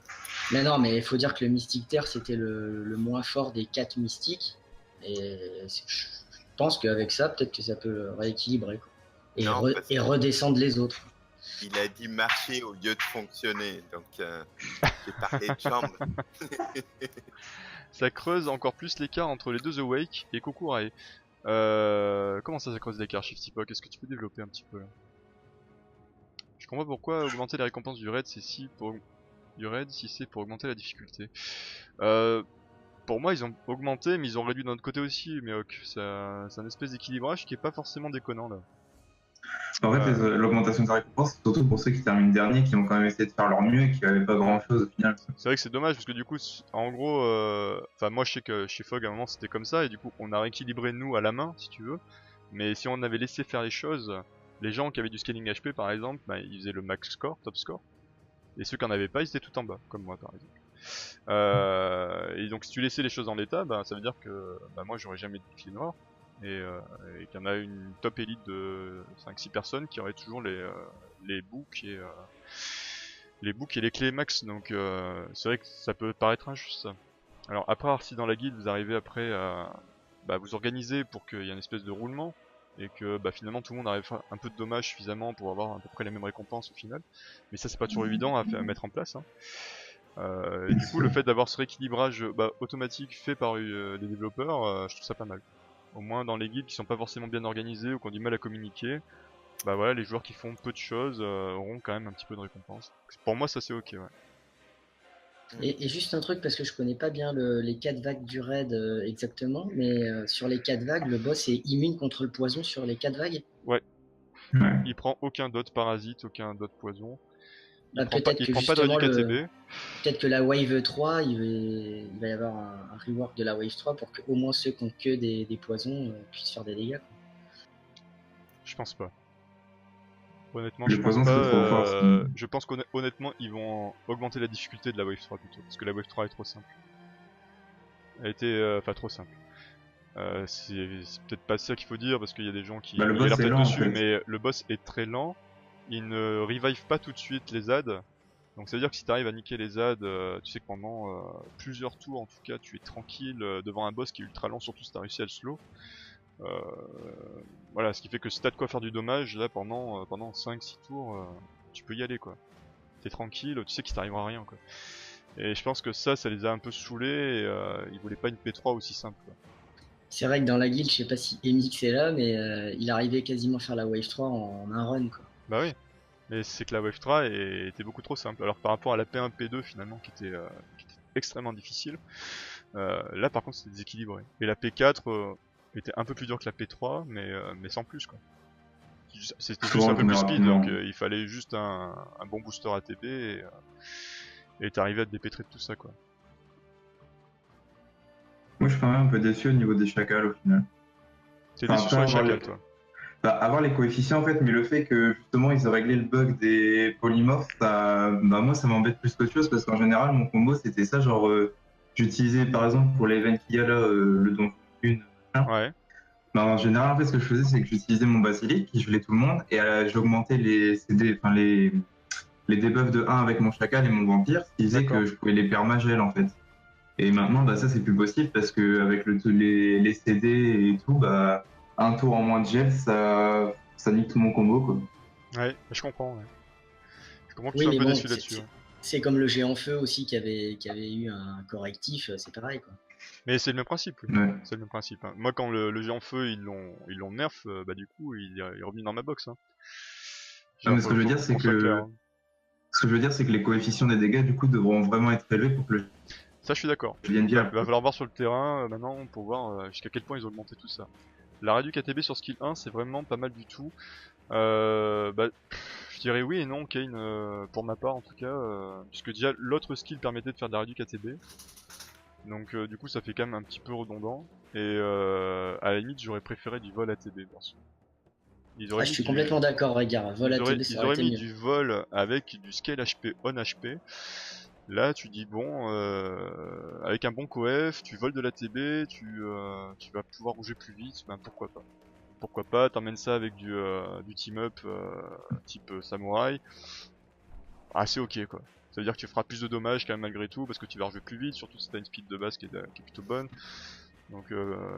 Mais non, mais il faut dire que le Mystic Terre, c'était le moins fort des 4 mystiques. Et je pense qu'avec ça, peut-être que ça peut rééquilibrer, quoi. Non, parce Et qu'il redescendre les autres. a dit marcher au lieu de fonctionner, donc j'ai parlé de jambes. Ça creuse encore plus l'écart entre les deux Awake et Kokurae. Comment ça creuse l'écart, Shifty Pock? Est-ce que tu peux développer un petit peu là? Je comprends pourquoi augmenter les récompenses du raid, si c'est pour augmenter la difficulté. Pour moi, ils ont augmenté, mais ils ont réduit de notre côté aussi, mais ok, c'est un espèce d'équilibrage qui est pas forcément déconnant là. En fait, Euh, l'augmentation de récompense, c'est surtout pour ceux qui terminent dernier, qui ont quand même essayé de faire leur mieux et qui n'avaient pas grand-chose au final. C'est vrai que c'est dommage parce que du coup, en gros, enfin moi je sais que chez Fog à un moment c'était comme ça et du coup on a rééquilibré nous à la main si tu veux. Mais si on avait laissé faire les choses, les gens qui avaient du scaling HP par exemple, bah, ils faisaient le max score, top score. Et ceux qui en avaient pas, ils étaient tout en bas, comme moi par exemple. Et donc si tu laissais les choses en l'état, bah, ça veut dire que bah, moi j'aurais jamais de bouclier noir. Et qu'il y en a une top élite de 5-6 personnes qui auraient toujours les boucs et les clés max. Donc c'est vrai que ça peut paraître injuste ça. Alors après si dans la guilde vous arrivez après à bah, vous organiser pour qu'il y ait une espèce de roulement et que bah, finalement tout le monde arrive à faire un peu de dommages suffisamment pour avoir à peu près les mêmes récompenses au final. Mais ça c'est pas toujours évident à mettre en place. Hein. Et du coup, le fait d'avoir ce rééquilibrage bah, automatique fait par les développeurs, je trouve ça pas mal. Au moins dans les guildes qui sont pas forcément bien organisées ou qui ont du mal à communiquer, bah voilà, les joueurs qui font peu de choses auront quand même un petit peu de récompense. Pour moi, ça c'est ok, ouais. Et juste un truc, parce que je connais pas bien les 4 vagues du raid exactement, mais sur les 4 vagues, le boss est immune contre le poison sur les 4 vagues. Ouais, Ouais. il prend aucun dot parasite, aucun dot poison. Bah, peut-être Il que prend pas de justement, réduc ATB. peut-être que la wave 3, il va y avoir un rework de la wave 3 pour que au moins ceux qui ont que des poisons puissent faire des dégâts. Quoi. Je pense pas. Honnêtement, Les je pense poisons, pas. c'est trop fort. Je pense qu'honnêtement, ils vont augmenter la difficulté de la Wave 3 plutôt. Parce que la Wave 3 est trop simple. Elle était. Enfin, trop simple. C'est peut-être pas ça qu'il faut dire parce qu'il y a des gens qui Bah, le boss galèrent est peut-être lent en dessus, fait. mais le boss est très lent. Il ne revive pas tout de suite les ZAD. Donc ça veut dire que si t'arrives à niquer les ZAD, tu sais que pendant plusieurs tours en tout cas, tu es tranquille devant un boss qui est ultra lent, surtout si t'as réussi à le slow. Euh, voilà, ce qui fait que si t'as de quoi faire du dommage, là pendant 5-6 tours, tu peux y aller quoi. T'es tranquille, tu sais qu'il t'arrivera rien quoi. Et je pense que ça les a un peu saoulés et ils voulaient pas une P3 aussi simple quoi. C'est vrai que dans la guilde, je sais pas si MX est là, mais il arrivait quasiment à faire la wave 3 en un run. Quoi. Bah oui, mais c'est que la Wave 3 était beaucoup trop simple. Alors par rapport à la P1, P2 finalement qui était extrêmement difficile, là par contre c'était déséquilibré. Et la P4 était un peu plus dure que la P3, mais sans plus quoi. C'était juste Souvent, un on peu plus tournait speed, rapidement. donc il fallait juste un bon booster ATB et t'arrivais à te dépêtrer de tout ça quoi. Moi, je suis quand même un peu déçu au niveau des chacals au final. T'es Enfin, déçu après sur les avoir chacals toi? bah, avoir les coefficients en fait, mais le fait que justement ils ont réglé le bug des polymorphes, bah, moi ça m'embête plus qu'autre chose parce qu'en général mon combo c'était ça, genre j'utilisais par exemple pour l'event qu'il y a là, le don une, machin. Ouais, Bah, en général en fait ce que je faisais c'est que j'utilisais mon basilic qui gelait tout le monde et j'augmentais les CD, enfin les debuffs de 1 avec mon chacal et mon vampire, ce qui faisait que d'accord. je pouvais les permagel en fait. Et maintenant, bah, ça, c'est plus possible parce que avec les CD et tout, bah, un tour en moins de gel, ça nique tout mon combo, quoi. Ouais, je comprends. Ouais. Je comprends que tu Oui, sois un mais peu bon, déçu là-dessus. Ouais. c'est comme le géant feu aussi qui avait eu un correctif, c'est pareil. Quoi. Mais c'est le même principe, oui. Ouais. C'est le même principe. Hein. Moi, quand le géant feu ils l'ont nerf, bah du coup il est revenu dans ma box. Hein. Non, Genre mais ce que je veux dire, faut c'est qu'on soit clair. que, Hein. ce que je veux dire, c'est que les coefficients des dégâts, du coup, devront vraiment être élevés pour que le Ça, je suis d'accord. jeu vienne bien. Va falloir voir sur le terrain maintenant pour voir jusqu'à quel point ils ont augmenté tout ça. La réduc ATB sur skill 1, c'est vraiment pas mal du tout. Bah, je dirais oui et non, Kane, pour ma part en tout cas, puisque déjà l'autre skill permettait de faire de la réduc ATB. Donc du coup ça fait quand même un petit peu redondant. Et à la limite j'aurais préféré du vol ATB perso. Ils Ah, auraient je mis suis complètement d'accord, Regard. Vol ATB, ça ils aurait auraient été mis mieux. du vol avec du scale HP on HP. Là tu dis bon, avec un bon coef, tu voles de l'ATB, tu vas pouvoir bouger plus vite, ben pourquoi pas. Pourquoi pas, t'emmènes ça avec du team up type samouraï. Ah c'est ok quoi. Ça veut dire que tu feras plus de dommages quand même malgré tout parce que tu vas rejouer plus vite, surtout si t'as une speed de base qui est plutôt bonne. Donc,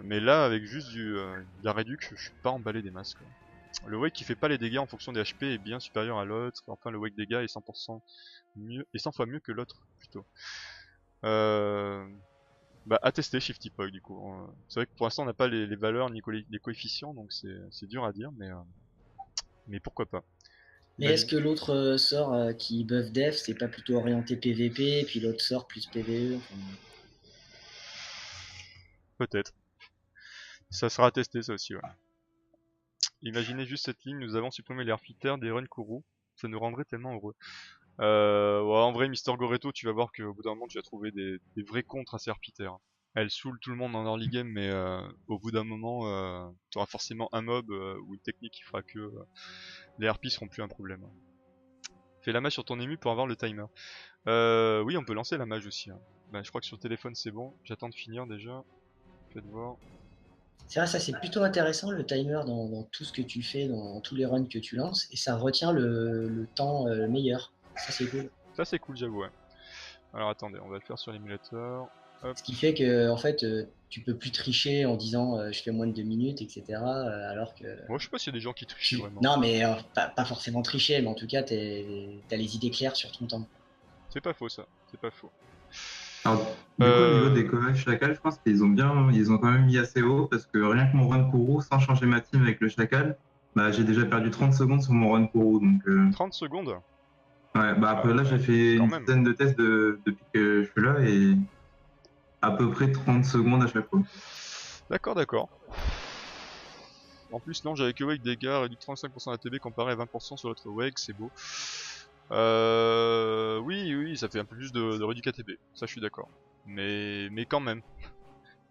mais là avec juste de la réduc, je suis pas emballé des masses quoi. Le wake qui fait pas les dégâts en fonction des HP est bien supérieur à l'autre. Enfin le wake dégâts est 100% mieux et 100 fois mieux que l'autre plutôt. Euh, Bah à tester Shifty Pog du coup. C'est vrai que pour l'instant on n'a pas les valeurs ni les coefficients donc c'est dur à dire mais pourquoi pas. Mais est-ce Imagine que l'autre sort qui buff def, c'est pas plutôt orienté PVP, et puis l'autre sort plus PVE enfin... peut-être. Ça sera à tester ça aussi ouais. Imaginez juste cette ligne, nous avons supprimé les refitters des runs Kourou, ça nous rendrait tellement heureux. Ouais, en vrai, Mister Goreto, tu vas voir qu'au bout d'un moment, tu vas trouver des vrais contres à ces refitters. Elles saoulent tout le monde dans early game, mais au bout d'un moment, tu auras forcément un mob ou une technique qui fera que les harpies seront plus un problème. Fais la mage sur ton ému pour avoir le timer. Oui, on peut lancer la mage aussi. Hein. Bah, je crois que sur téléphone c'est bon. J'attends de finir déjà. Faites voir. C'est vrai, ça c'est plutôt intéressant le timer dans tout ce que tu fais, dans tous les runs que tu lances, et ça retient le temps meilleur. Ça c'est cool. Ça c'est cool, j'avoue. Ouais. Alors attendez, on va le faire sur l'émulateur. Hop. Ce qui fait que en fait, tu peux plus tricher en disant je fais moins de 2 minutes, etc. Alors que. Moi, je sais pas s'il y a des gens qui trichent vraiment. Non, mais pas forcément tricher, mais en tout cas, t'as les idées claires sur ton temps. C'est pas faux ça, c'est pas faux. Alors, du coup, au niveau des covacs Chacal, je pense qu'ils ont quand même mis assez haut parce que rien que mon run Kourou, sans changer ma team avec le Chacal, bah, j'ai déjà perdu 30 secondes sur mon run Kourou. Donc, 30 secondes. ouais, bah après là, j'ai fait quand une même. dizaine de tests depuis que je suis là et à peu près 30 secondes à chaque fois. D'accord, d'accord. En plus, non, j'avais que Wake dégâts, réduit de 35% d'ATB comparé à 20% sur l'autre Wake, c'est beau. Oui, ça fait un peu plus de réduit ATB, ça je suis d'accord. Mais quand même.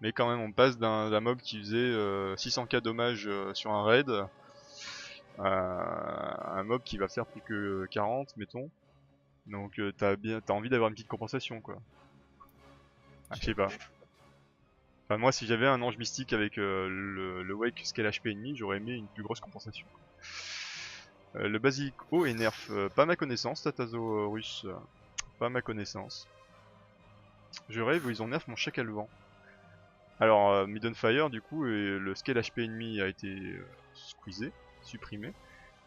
Mais quand même, on passe d'un mob qui faisait 600k dommages sur un raid à un mob qui va faire plus que 40, mettons. Donc t'as envie d'avoir une petite compensation, quoi. Ah, je sais pas. Enfin, moi, si j'avais un ange mystique avec le wake scale HP ennemi, j'aurais aimé une plus grosse compensation. Le basique haut et nerf, pas à ma connaissance, Tatazo russe, pas à ma connaissance. Je rêve où ils ont nerf mon chacal vent. Alors, Middenfire, du coup, le scale HP ennemi a été squeezé, supprimé.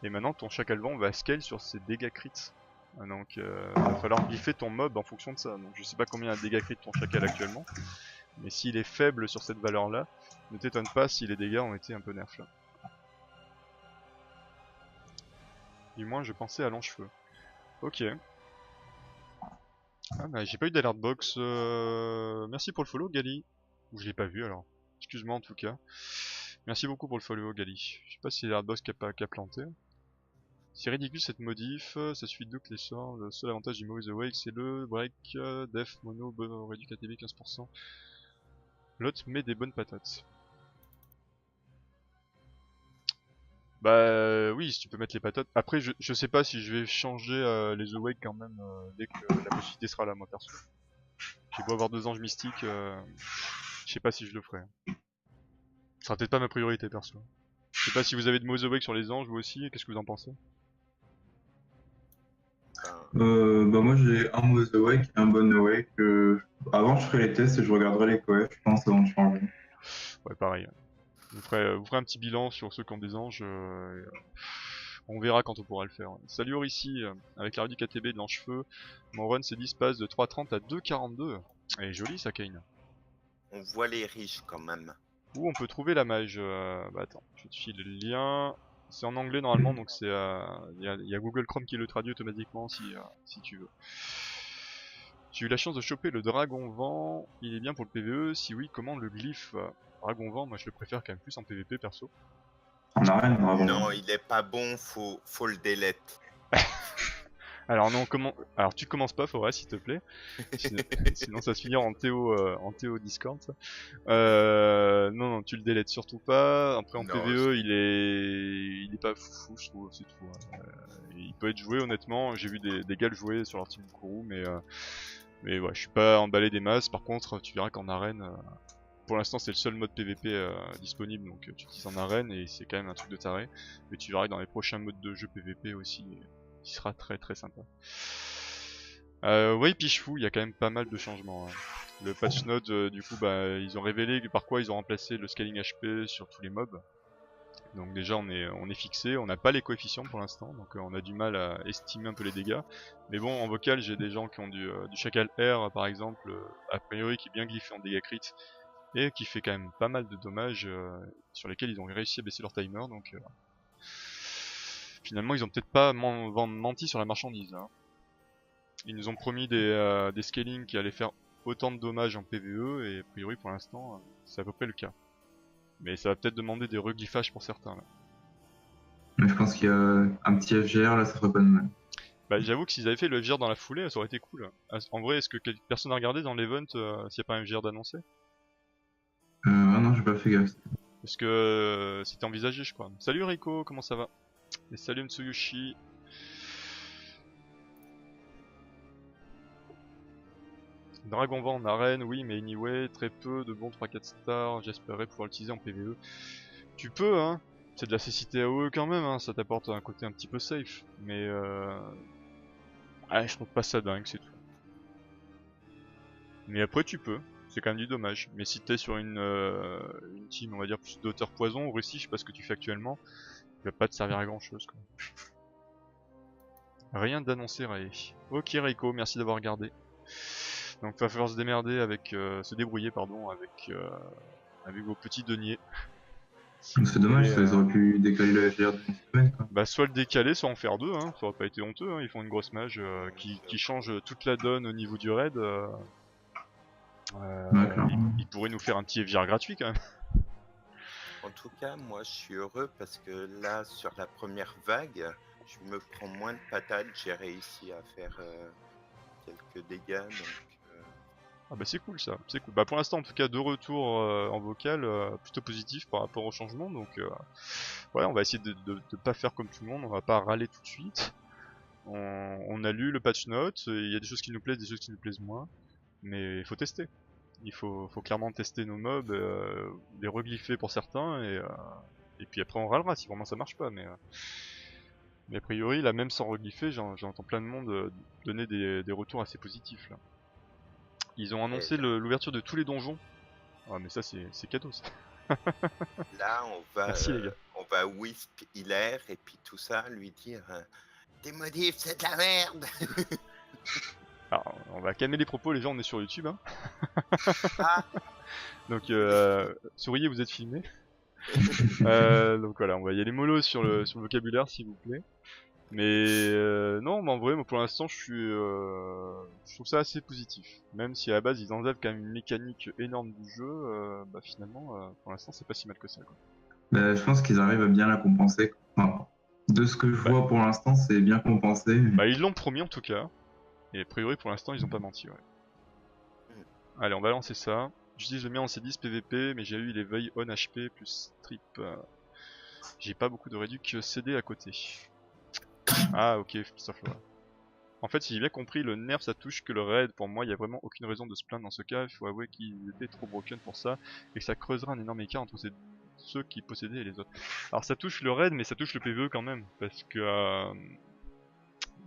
Et maintenant, ton chacal vent va scale sur ses dégâts crits. Donc, va falloir griffer ton mob en fonction de ça. Donc, je sais pas combien de dégâts crit ton chacal actuellement. Mais s'il est faible sur cette valeur-là, ne t'étonne pas si les dégâts ont été un peu nerfs là. Du moins, je pensais à Lance-Feu. Ok. Ah bah, j'ai pas eu d'alert box. Merci pour le follow, Gali. Ou je l'ai pas vu alors. Excuse-moi en tout cas. Merci beaucoup pour le follow, Gali. Je sais pas si l'alert box qui a planté. C'est ridicule cette modif, ça suffit de que les sorts. Le seul avantage du mauvais awake c'est le break, def, mono, réduit KTB 15%. L'autre met des bonnes patates. Bah oui, si tu peux mettre les patates. Après, je sais pas si je vais changer les awake quand même dès que la possibilité sera là, moi perso. J'ai beau avoir 2 anges mystiques, je sais pas si je le ferai. Ce sera peut-être pas ma priorité perso. Je sais pas si vous avez de mauvais awake sur les anges vous aussi, qu'est-ce que vous en pensez? Bah moi j'ai un mauvais awake et un bon awake. Avant je ferai les tests et je regarderai les coefs, je pense, avant de changer. Ouais, pareil. Vous ferez un petit bilan sur ceux qui ont des anges. On verra quand on pourra le faire. Salut Orici, avec la rue du KTB de l'ange-feu, mon run c'est 10 passe de 3,30 à 2,42. Elle est jolie ça, Kane. On voit les riches quand même. Où on peut trouver la mage bah attends, je te file le lien. C'est en anglais normalement, donc c'est y a Google Chrome qui le traduit automatiquement si tu veux. J'ai eu la chance de choper le dragon vent, il est bien pour le PVE, si oui, comment le glyphe dragon vent, moi je le préfère quand même plus en PVP perso. En arène, bravo. Non, il est pas bon, faut le delete. Alors non, alors tu commences pas, Forest, s'il te plaît. Sinon ça se finira en Théo Discord. Ça. Non, tu le délètes surtout pas. Après en Non, PVE, il est pas fou, je trouve, c'est tout. Il peut être joué honnêtement. J'ai vu des gars le jouer sur leur team Kourou, mais ouais, je suis pas emballé des masses. Par contre, tu verras qu'en arène, pour l'instant c'est le seul mode PVP disponible, donc tu utilises en arène et c'est quand même un truc de taré. Mais tu verras que dans les prochains modes de jeu PVP aussi, qui sera très très sympa. Ouais, Pichefou, il y a quand même pas mal de changements. Hein. Le patch note, du coup, bah, ils ont révélé par quoi ils ont remplacé le scaling HP sur tous les mobs. Donc déjà on est fixé, on n'a pas les coefficients pour l'instant, donc on a du mal à estimer un peu les dégâts. Mais bon, en vocal, j'ai des gens qui ont du Chacal R par exemple, a priori qui est bien glyphé en dégâts crit, et qui fait quand même pas mal de dommages sur lesquels ils ont réussi à baisser leur timer, donc finalement ils ont peut-être pas menti sur la marchandise. Hein. Ils nous ont promis des scalings qui allaient faire autant de dommages en PvE, et a priori pour l'instant c'est à peu près le cas. Mais ça va peut-être demander des reglyphages pour certains là. pense qu'il y a un petit FGR là, ça ferait pas de mal. Bah j'avoue que s'ils avaient fait le FGR dans la foulée, ça aurait été cool. En vrai, est-ce que personne a regardé dans l'event s'il n'y a pas un FGR d'annoncé? Ah non, j'ai pas fait gaffe. Parce que c'était envisagé, je crois. Salut Rico, comment ça va? Et salut Mtsuyoshi. Dragon Vent en arène, oui, mais anyway, très peu de bons 3-4 stars, j'espérais pouvoir l'utiliser en PvE. Tu peux, hein, c'est de la cécité AOE quand même, hein, ça t'apporte un côté un petit peu safe, mais je trouve pas ça dingue, c'est tout. Mais après tu peux, c'est quand même du dommage. Mais si t'es sur une team, on va dire, plus d'auteur poison ou Russie, je sais pas ce que tu fais actuellement, il va pas te servir à grand chose, quoi. Rien d'annoncé, Ray. Ok Rico, merci d'avoir regardé. Donc va falloir se démerder avec, se débrouiller pardon, avec vos petits deniers. C'est dommage, Et, ils auraient pu décaler le FGR d'une semaine, quoi. Bah soit le décaler, soit en faire deux, hein. Ça aurait pas été honteux, hein. Ils font une grosse mage qui change toute la donne au niveau du raid. Ouais, clairement. Ils pourraient nous faire un petit FGR gratuit quand même. En tout cas, moi, je suis heureux parce que là, sur la première vague, je me prends moins de patates. J'ai réussi à faire quelques dégâts, donc Ah bah c'est cool ça, c'est cool. Bah pour l'instant en tout cas 2 retours en vocal plutôt positifs par rapport au changement, donc ouais on va essayer de pas faire comme tout le monde, on va pas râler tout de suite. On a lu le patch note, il y a des choses qui nous plaisent, des choses qui nous plaisent moins, mais il faut tester. Il faut clairement tester nos mobs, les reglypher pour certains, et puis après on râlera si vraiment ça marche pas, mais a priori là même sans reglypher j'entends plein de monde donner des retours assez positifs là. Ils ont annoncé l'ouverture de tous les donjons. Ah mais ça c'est cadeau ça. là, Merci les gars. on va wisp Hilaire et puis tout ça, lui dire tes modifs, c'est de la merde. Alors on va calmer les propos, les gens on est sur YouTube hein. Ah. Donc souriez, vous êtes filmés. Donc voilà, on va y aller mollo sur le vocabulaire s'il vous plaît. Mais non, mais en vrai, moi pour l'instant, je trouve ça assez positif. Même si à la base ils enlèvent quand même une mécanique énorme du jeu, bah finalement, pour l'instant, c'est pas si mal que ça, quoi. Bah, je pense qu'ils arrivent à bien la compenser, quoi. Enfin, de ce que je vois pour l'instant, c'est bien compensé. Bah ils l'ont promis en tout cas. Et a priori pour l'instant ils ont pas menti, ouais. Allez, on va lancer ça. J'utilise le mien en C10 PVP, mais j'ai eu les veilles on HP plus strip. J'ai pas beaucoup de réduc CD à côté. Ah ok, sauf là. En fait, si j'ai bien compris, le nerf ça touche que le raid. Pour moi, il y a vraiment aucune raison de se plaindre dans ce cas. Il faut avouer qu'ils étaient trop broken pour ça et que ça creusera un énorme écart entre ceux qui possédaient et les autres. Alors ça touche le raid, mais ça touche le PvE quand même, parce que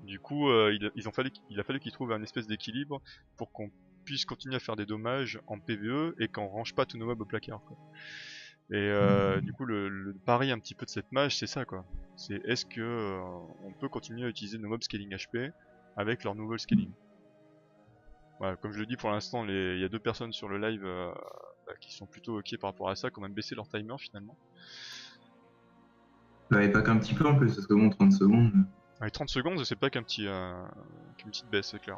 du coup, il a fallu qu'ils trouvent un espèce d'équilibre pour qu'on puisse continuer à faire des dommages en PvE et qu'on range pas tous nos mobs au placard, quoi. Et du coup, le pari un petit peu de cette mage, c'est ça, quoi. C'est est-ce que on peut continuer à utiliser nos mobs scaling HP avec leur nouveau scaling. Voilà, comme je le dis pour l'instant, il y a 2 personnes sur le live qui sont plutôt ok par rapport à ça, qui ont même baissé leur timer finalement. Bah, et pas qu'un petit peu en plus, parce que bon, 30 secondes. Avec 30 secondes, c'est pas qu'une petite baisse, c'est clair.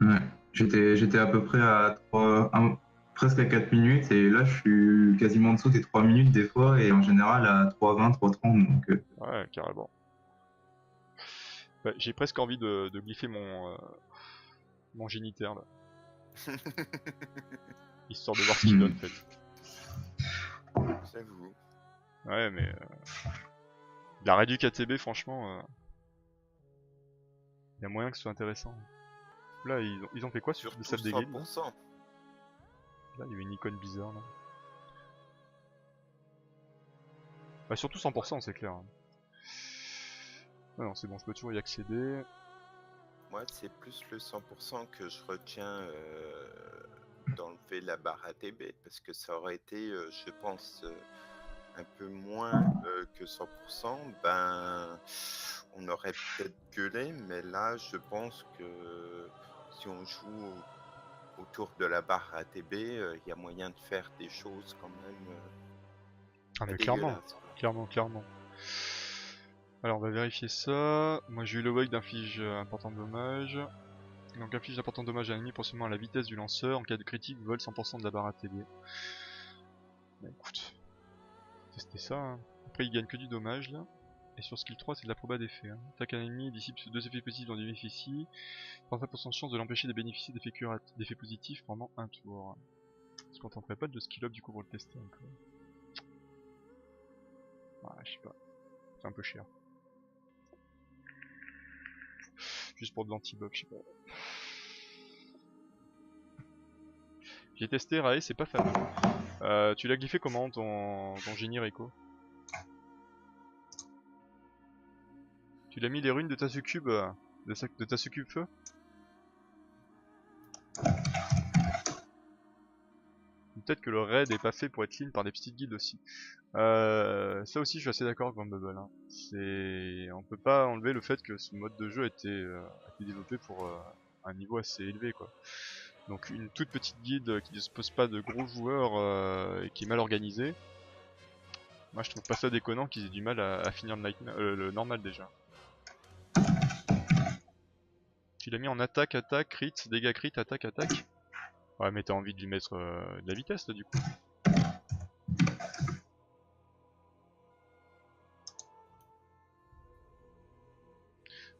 Ouais, j'étais à peu près à presque à 4 minutes, et là je suis quasiment en dessous des 3 minutes des fois, et en général à 3,20, 3,30, donc... Ouais, carrément. Ouais, j'ai presque envie de glypher mon géniteur là. Histoire de voir ce qu'il donne en fait. J'avoue. Ouais mais la réduc ATB franchement y a moyen que ce soit intéressant. Là ils ont fait quoi sur Surtout des salles des guides là, 100%. il y avait une icône bizarre là. Bah surtout 100% c'est clair. Ah non c'est bon, je peux toujours y accéder. Moi, c'est plus le 100% que je retiens d'enlever la barre ATB parce que ça aurait été, je pense, un peu moins que 100%. Ben, on aurait peut-être gueulé, mais là, je pense que si on joue autour de la barre ATB, il y a moyen de faire des choses quand même. Ah mais pas clairement, dégueulasses, quoi. clairement. Alors on va vérifier ça. Moi j'ai eu le bug d'inflige important dommage. Donc inflige d'importants dommages à l'ennemi proportionnellement à la vitesse du lanceur. En cas de critique, vole 100% de la barre ATB. Bah écoute, tester ça. Hein. Après il gagne que du dommage là. Et sur skill 3, c'est de la proba d'effet. Hein. Attaque un ennemi, dissipe 2 effets positifs dont il bénéficie. 35% de chance de l'empêcher de bénéficier d'effets positifs pendant un tour. Est-ce qu'on tenterait pas de skill up du coup pour le tester un peu? Ouais, je sais pas. C'est un peu cher. Juste pour de l'anti-buff, je sais pas. J'ai testé Rae, c'est pas fameux. Tu l'as glyphé comment ton génie Rico? Tu l'as mis les runes de ta succube de ta succube feu? Peut-être que le raid est pas fait pour être clean par des petites guildes aussi. Ça aussi je suis assez d'accord avec Bumble. Hein. On peut pas enlever le fait que ce mode de jeu a été développé pour un niveau assez élevé quoi. Donc une toute petite guilde qui dispose pas de gros joueurs et qui est mal organisée. Moi je trouve pas ça déconnant qu'ils aient du mal à finir le normal déjà. Tu l'as mis en attaque, crit, dégâts crit, attaque. Ouais mais t'as envie de lui mettre de la vitesse là du coup.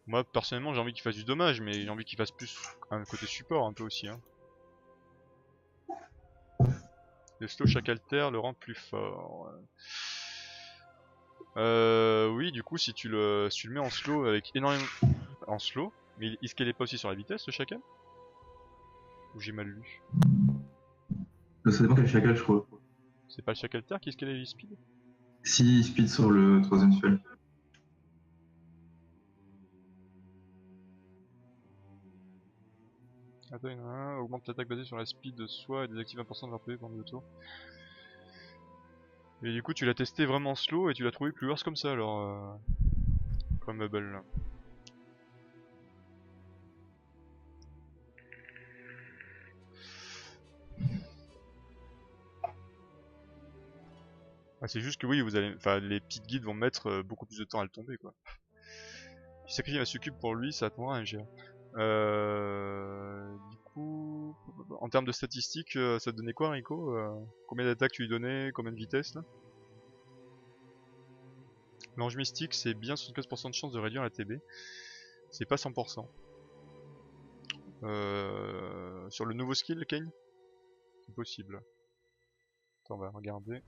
Moi personnellement j'ai envie qu'il fasse du dommage mais j'ai envie qu'il fasse plus un côté support un peu aussi. Hein. Le slow chaque alter le rend plus fort. Oui du coup si tu le mets en slow avec énormément... En slow, mais est-ce qu'elle est pas aussi sur la vitesse le chacal? Ou j'ai mal lu? Ça dépend quel chacal, je crois. C'est pas le chacal terre qui est-ce qu'elle est speed? Si, speed sur le troisième spell. Attends, il y en a un, augmente l'attaque basée sur la speed de soi et désactive 1% de leur PV pendant 2 tours. Et du coup tu l'as testé vraiment slow et tu l'as trouvé plus worse comme ça alors comme Bubble là. Ah, c'est juste que oui vous allez. Enfin les petites guides vont mettre beaucoup plus de temps à le tomber quoi. Si sacrifie ma succube pour lui, ça attendra un GA. Du coup. En termes de statistiques, ça te donnait quoi Rico? Combien d'attaques tu lui donnais? Combien de vitesse là? L'ange mystique c'est bien 75% de chance de réduire la TB. C'est pas 100%. Sur le nouveau skill, Kane? C'est possible. Attends, on va regarder.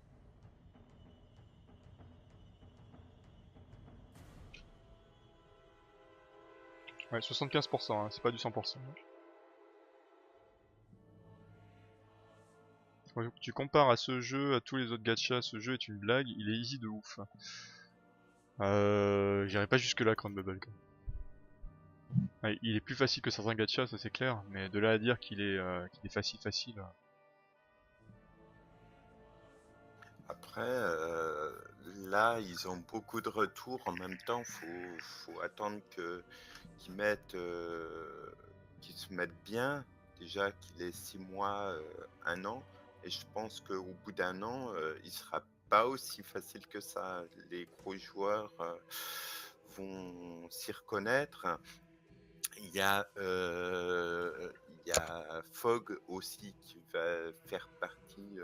Ouais, 75%, hein, c'est pas du 100%. Ouais, tu compares à ce jeu, à tous les autres gachas, ce jeu est une blague, il est easy de ouf. J'irai pas jusque là, Crown Bubble. Ouais, il est plus facile que certains gachas, ça c'est clair, mais de là à dire qu'il est facile. Après, là, ils ont beaucoup de retours. En même temps, faut attendre qu'ils se mettent bien. Déjà qu'il ait 6 mois, 1 an. Et je pense qu'au bout d'1 an, il sera pas aussi facile que ça. Les gros joueurs vont s'y reconnaître. Il y a Fogg aussi qui va faire partie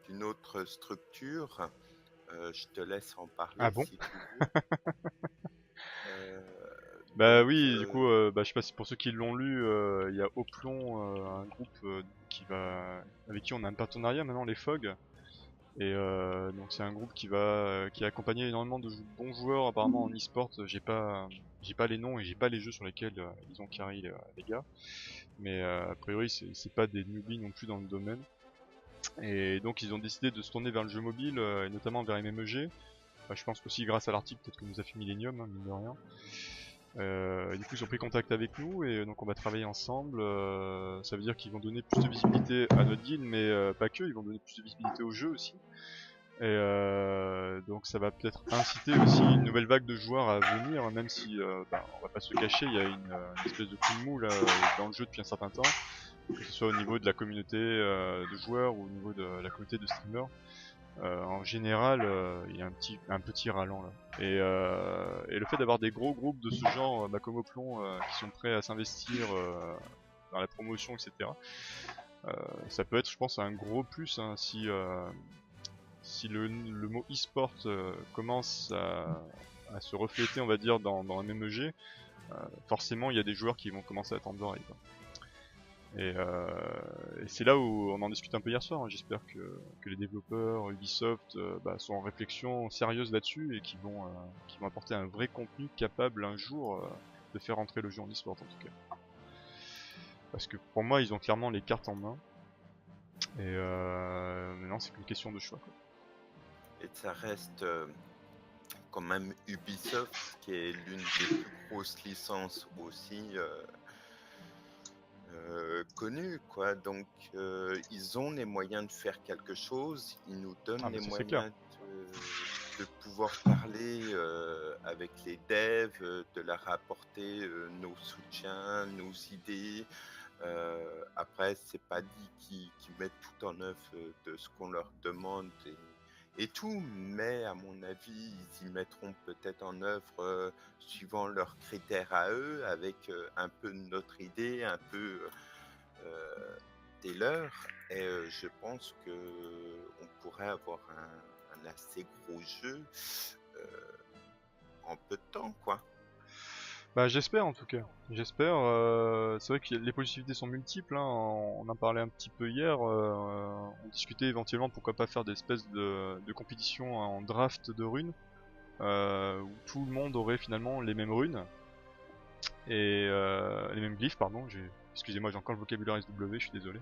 d'une autre structure. Je te laisse en parler. Ah bon? Si tu veux. Bah Donc, oui, du coup, bah, je sais pas si pour ceux qui l'ont lu, il y a Oplon, un groupe avec qui on a un partenariat maintenant, les Fogg. Et donc c'est un groupe qui a accompagné énormément de bons joueurs apparemment en e-sport. J'ai pas les noms et j'ai pas les jeux sur lesquels ils ont carry les gars. Mais a priori c'est pas des newbies non plus dans le domaine. Et donc ils ont décidé de se tourner vers le jeu mobile et notamment vers MMEG. Enfin, je pense qu'aussi grâce à l'article peut-être que nous a fait Millennium, hein, mine de rien. Du coup ils ont pris contact avec nous et donc on va travailler ensemble. Ça veut dire qu'ils vont donner plus de visibilité à notre guild mais pas que, ils vont donner plus de visibilité au jeu aussi. Et donc ça va peut-être inciter aussi une nouvelle vague de joueurs à venir, même si bah, on va pas se cacher, il y a une espèce de coup de mou là, dans le jeu depuis un certain temps, que ce soit au niveau de la communauté de joueurs ou au niveau de la communauté de streamers. En général, il y a un petit ralent là. Et le fait d'avoir des gros groupes de ce genre, bah, comme Oplon, qui sont prêts à s'investir dans la promotion, etc. Ça peut être, je pense, un gros plus hein, si le mot e-sport commence à à se refléter, on va dire, dans un MMEG, forcément il y a des joueurs qui vont commencer à tendre l'oreille, quoi. Et c'est là où on en discute un peu hier soir, hein. J'espère que les développeurs, Ubisoft, sont en réflexion sérieuse là-dessus et qui vont apporter un vrai contenu capable un jour de faire entrer le jeu en e-sport, en tout cas. Parce que pour moi, ils ont clairement les cartes en main. Et maintenant, c'est qu'une question de choix, quoi. Et ça reste quand même Ubisoft qui est l'une des plus grosses licences aussi connues, quoi. Donc ils ont les moyens de faire quelque chose, ils nous donnent Ah, les bah ça, c'est clair. moyens de pouvoir parler avec les devs, de leur apporter nos soutiens, nos idées. Après, c'est pas dit qu'ils mettent tout en œuvre de ce qu'on leur demande et tout, mais à mon avis, ils y mettront peut-être en œuvre suivant leurs critères à eux, avec un peu de notre idée, un peu des leurs, et je pense que on pourrait avoir un assez gros jeu en peu de temps, quoi. Bah j'espère en tout cas. J'espère. C'est vrai que les possibilités sont multiples, hein. On en parlait un petit peu hier. On discutait éventuellement pourquoi pas faire des espèces de compétitions en draft de runes, où tout le monde aurait finalement les mêmes runes et les mêmes glyphes, pardon. Excusez-moi, j'ai encore le vocabulaire SW, je suis désolé.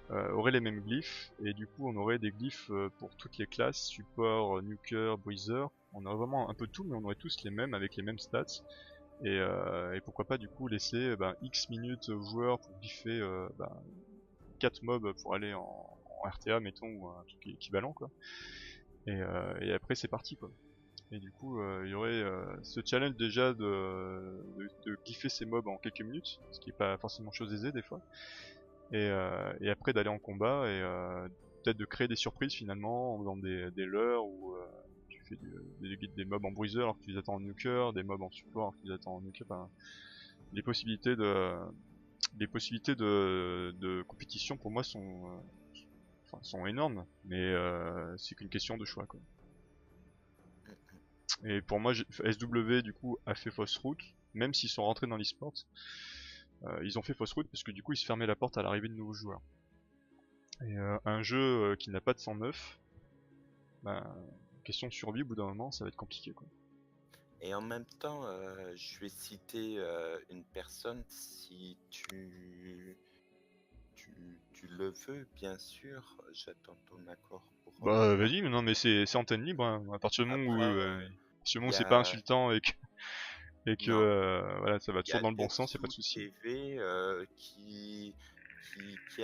Aurait les mêmes glyphes et du coup on aurait des glyphes pour toutes les classes, support, nuker, breezer. On aurait vraiment un peu tout, mais on aurait tous les mêmes avec les mêmes stats. Et pourquoi pas du coup laisser X minutes aux joueurs pour biffer 4 mobs pour aller en RTA mettons, ou un truc équivalent, quoi. Et après c'est parti, quoi. Et du coup il y aurait ce challenge déjà de giffer ces mobs en quelques minutes, ce qui est pas forcément chose aisée des fois. Et après d'aller en combat et peut-être de créer des surprises finalement en faisant des leurres où tu fais des mobs en bruiser alors que tu les attends en nuker, des mobs en support alors que tu les attends en nuker. Les possibilités de compétition pour moi sont énormes, mais c'est qu'une question de choix, quoi. Et pour moi, SW du coup a fait fausse route, même s'ils sont rentrés dans l'e-sport. Ils ont fait fausse route parce que du coup ils se fermaient la porte à l'arrivée de nouveaux joueurs. Et un jeu qui n'a pas de 109, question de survie au bout d'un moment, ça va être compliqué, quoi. Et en même temps, je vais citer une personne, si tu le veux, bien sûr, j'attends ton accord pour... Bah vas-y, mais non mais c'est antenne libre, hein. À partir du moment où, Après, il y c'est pas a... insultant et que Non, voilà, ça va il y toujours a dans le bon sens, y a pas Tetsu de souci. TV qui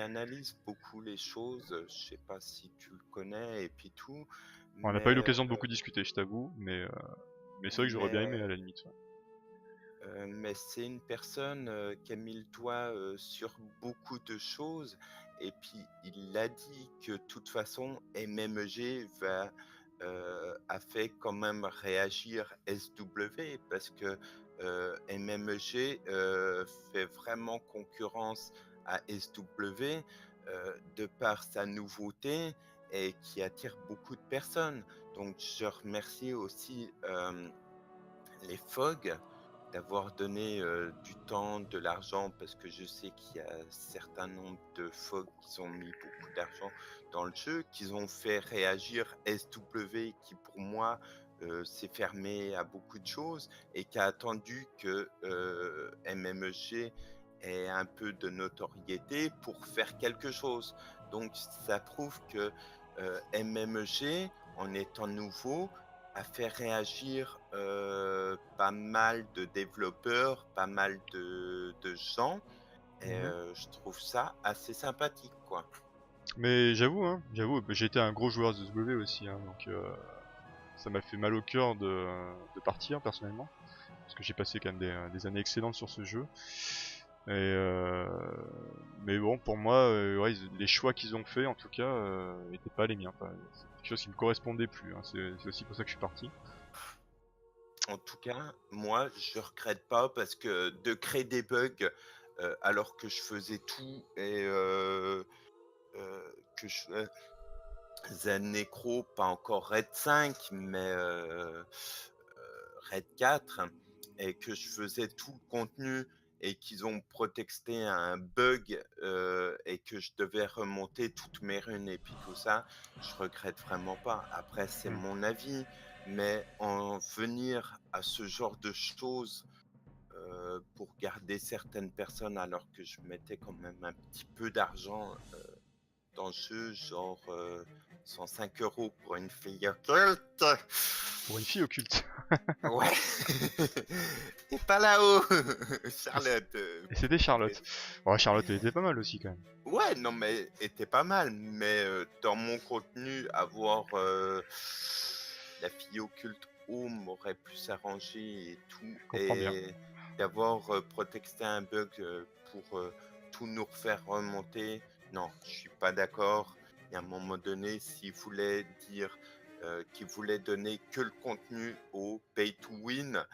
analyse beaucoup les choses. Je sais pas si tu le connais et puis tout, On n'a pas eu mais, l'occasion de beaucoup discuter, je t'avoue, mais c'est vrai que j'aurais bien aimé à la limite. Ouais. mais c'est une personne qui a mis le doigt sur beaucoup de choses, et puis il a dit que de toute façon MMG a fait quand même réagir SW, parce que MMG fait vraiment concurrence à SW de par sa nouveauté et qui attire beaucoup de personnes. Donc je remercie aussi les FOG d'avoir donné du temps, de l'argent, parce que je sais qu'il y a un certain nombre de FOG qui ont mis beaucoup d'argent dans le jeu, qu'ils ont fait réagir SW, qui pour moi s'est fermé à beaucoup de choses et qui a attendu que MMG ait un peu de notoriété pour faire quelque chose. Donc ça prouve que MMG, en étant nouveau, a fait réagir pas mal de développeurs, pas mal de gens, et je trouve ça assez sympathique, quoi. Mais j'avoue, j'ai été un gros joueur de SW aussi, hein, donc ça m'a fait mal au cœur de partir personnellement, parce que j'ai passé quand même des années excellentes sur ce jeu. Mais bon, pour moi, ouais, les choix qu'ils ont fait, en tout cas, n'étaient pas les miens. C'est quelque chose qui me correspondait plus, hein. C'est aussi pour ça que je suis parti. En tout cas, moi, je regrette pas, parce que de créer des bugs alors que je faisais tout, et que je faisais Necro, pas encore Red 5, mais Raid 4 et que je faisais tout le contenu et qu'ils ont prétexté un bug et que je devais remonter toutes mes runes et puis tout ça, je regrette vraiment pas. Après, c'est mon avis, mais en venir à ce genre de choses pour garder certaines personnes alors que je mettais quand même un petit peu d'argent dans le jeu, genre 105 € pour une fille occulte. Pour une fille occulte. Ouais. T'es pas là-haut, Charlotte. Et c'était Charlotte. Ouais, Charlotte, elle était pas mal aussi quand même. Ouais, non, mais était pas mal. Mais dans mon contenu, avoir la fille occulte home m'aurait plus arrangé et tout. Comprends bien. Et d'avoir prétexté un bug pour tout nous refaire remonter. Non, je suis pas d'accord. Et à un moment donné, s'il voulait dire qu'ils voulaient donner que le contenu au pay to win,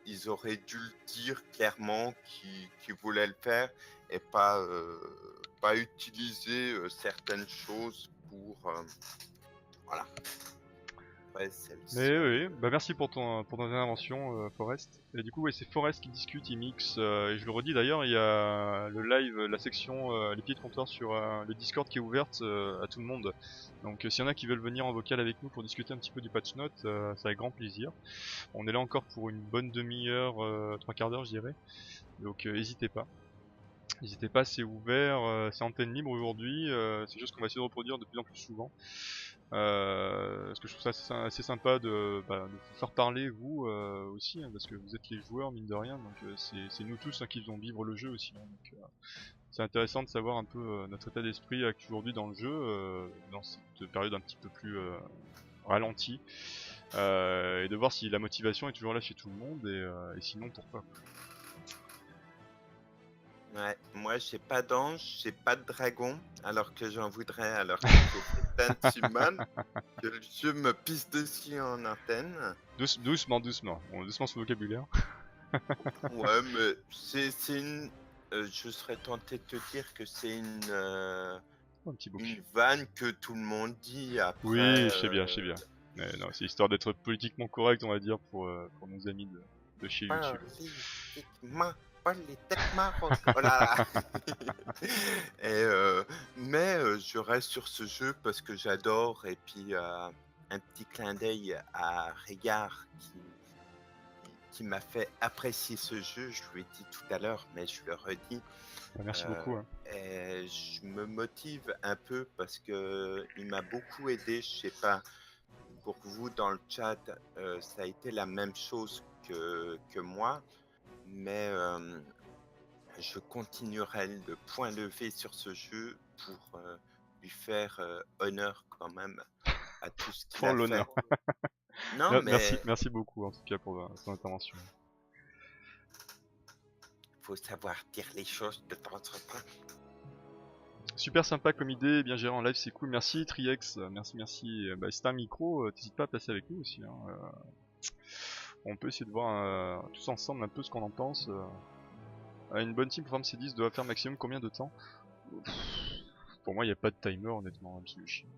ils auraient dû le dire clairement qu'ils voulaient le faire et pas utiliser certaines choses pour voilà. Ouais, Mais oui, bah merci pour ton intervention, Forest. Et du coup, ouais, c'est Forest qui discute, il mixe, et je le redis d'ailleurs, il y a le live, la section, les pieds de comptoir sur le Discord qui est ouverte à tout le monde. Donc s'il y en a qui veulent venir en vocal avec nous pour discuter un petit peu du patch note, c'est avec grand plaisir. On est là encore pour une bonne demi-heure, 3/4 d'heure je dirais. Donc n'hésitez pas. N'hésitez pas, c'est ouvert, c'est antenne libre aujourd'hui, c'est quelque chose qu'on va essayer de reproduire de plus en plus souvent. Parce que je trouve ça assez sympa de vous faire parler vous aussi, hein, parce que vous êtes les joueurs mine de rien, donc c'est nous tous qui faisons vivre le jeu aussi. Hein, donc c'est intéressant de savoir un peu notre état d'esprit aujourd'hui dans le jeu, dans cette période un petit peu plus ralentie, et de voir si la motivation est toujours là chez tout le monde, et sinon pourquoi. Ouais, moi j'ai pas d'ange, j'ai pas de dragon, alors que j'en voudrais, alors que j'ai fait Summon, que le jeu me pisse dessus en antenne. Doucement, doucement ce vocabulaire. Ouais, mais c'est une. Je serais tenté de te dire que c'est Un petit bouc. une vanne que tout le monde dit après. Oui, je sais bien, je sais bien. Mais non, c'est histoire d'être politiquement correct, on va dire, pour nos amis de chez YouTube. Politiquement, oh là là. Et, mais je reste sur ce jeu parce que j'adore, et puis un petit clin d'œil à Régard qui m'a fait apprécier ce jeu. Je lui ai dit tout à l'heure, mais je le redis. Merci beaucoup. Hein. Et je me motive un peu parce que il m'a beaucoup aidé. Je sais pas, pour vous dans le chat, ça a été la même chose que moi, mais je continuerai le point levé sur ce jeu pour lui faire honneur quand même à tout ce qu'il Pour a l'honneur. fait. Non, mais Merci beaucoup en tout cas pour ton intervention. faut savoir dire les choses de temps en temps. Super sympa comme idée, bien géré en live, c'est cool. Merci Triex, merci. Bah, si t'as un micro, t'hésites pas à passer avec nous aussi. Hein. On peut essayer de voir tous ensemble un peu ce qu'on en pense. Une bonne team pour Farm C10 doit faire maximum combien de temps? Pour moi, il n'y a pas de timer honnêtement, même si le chien.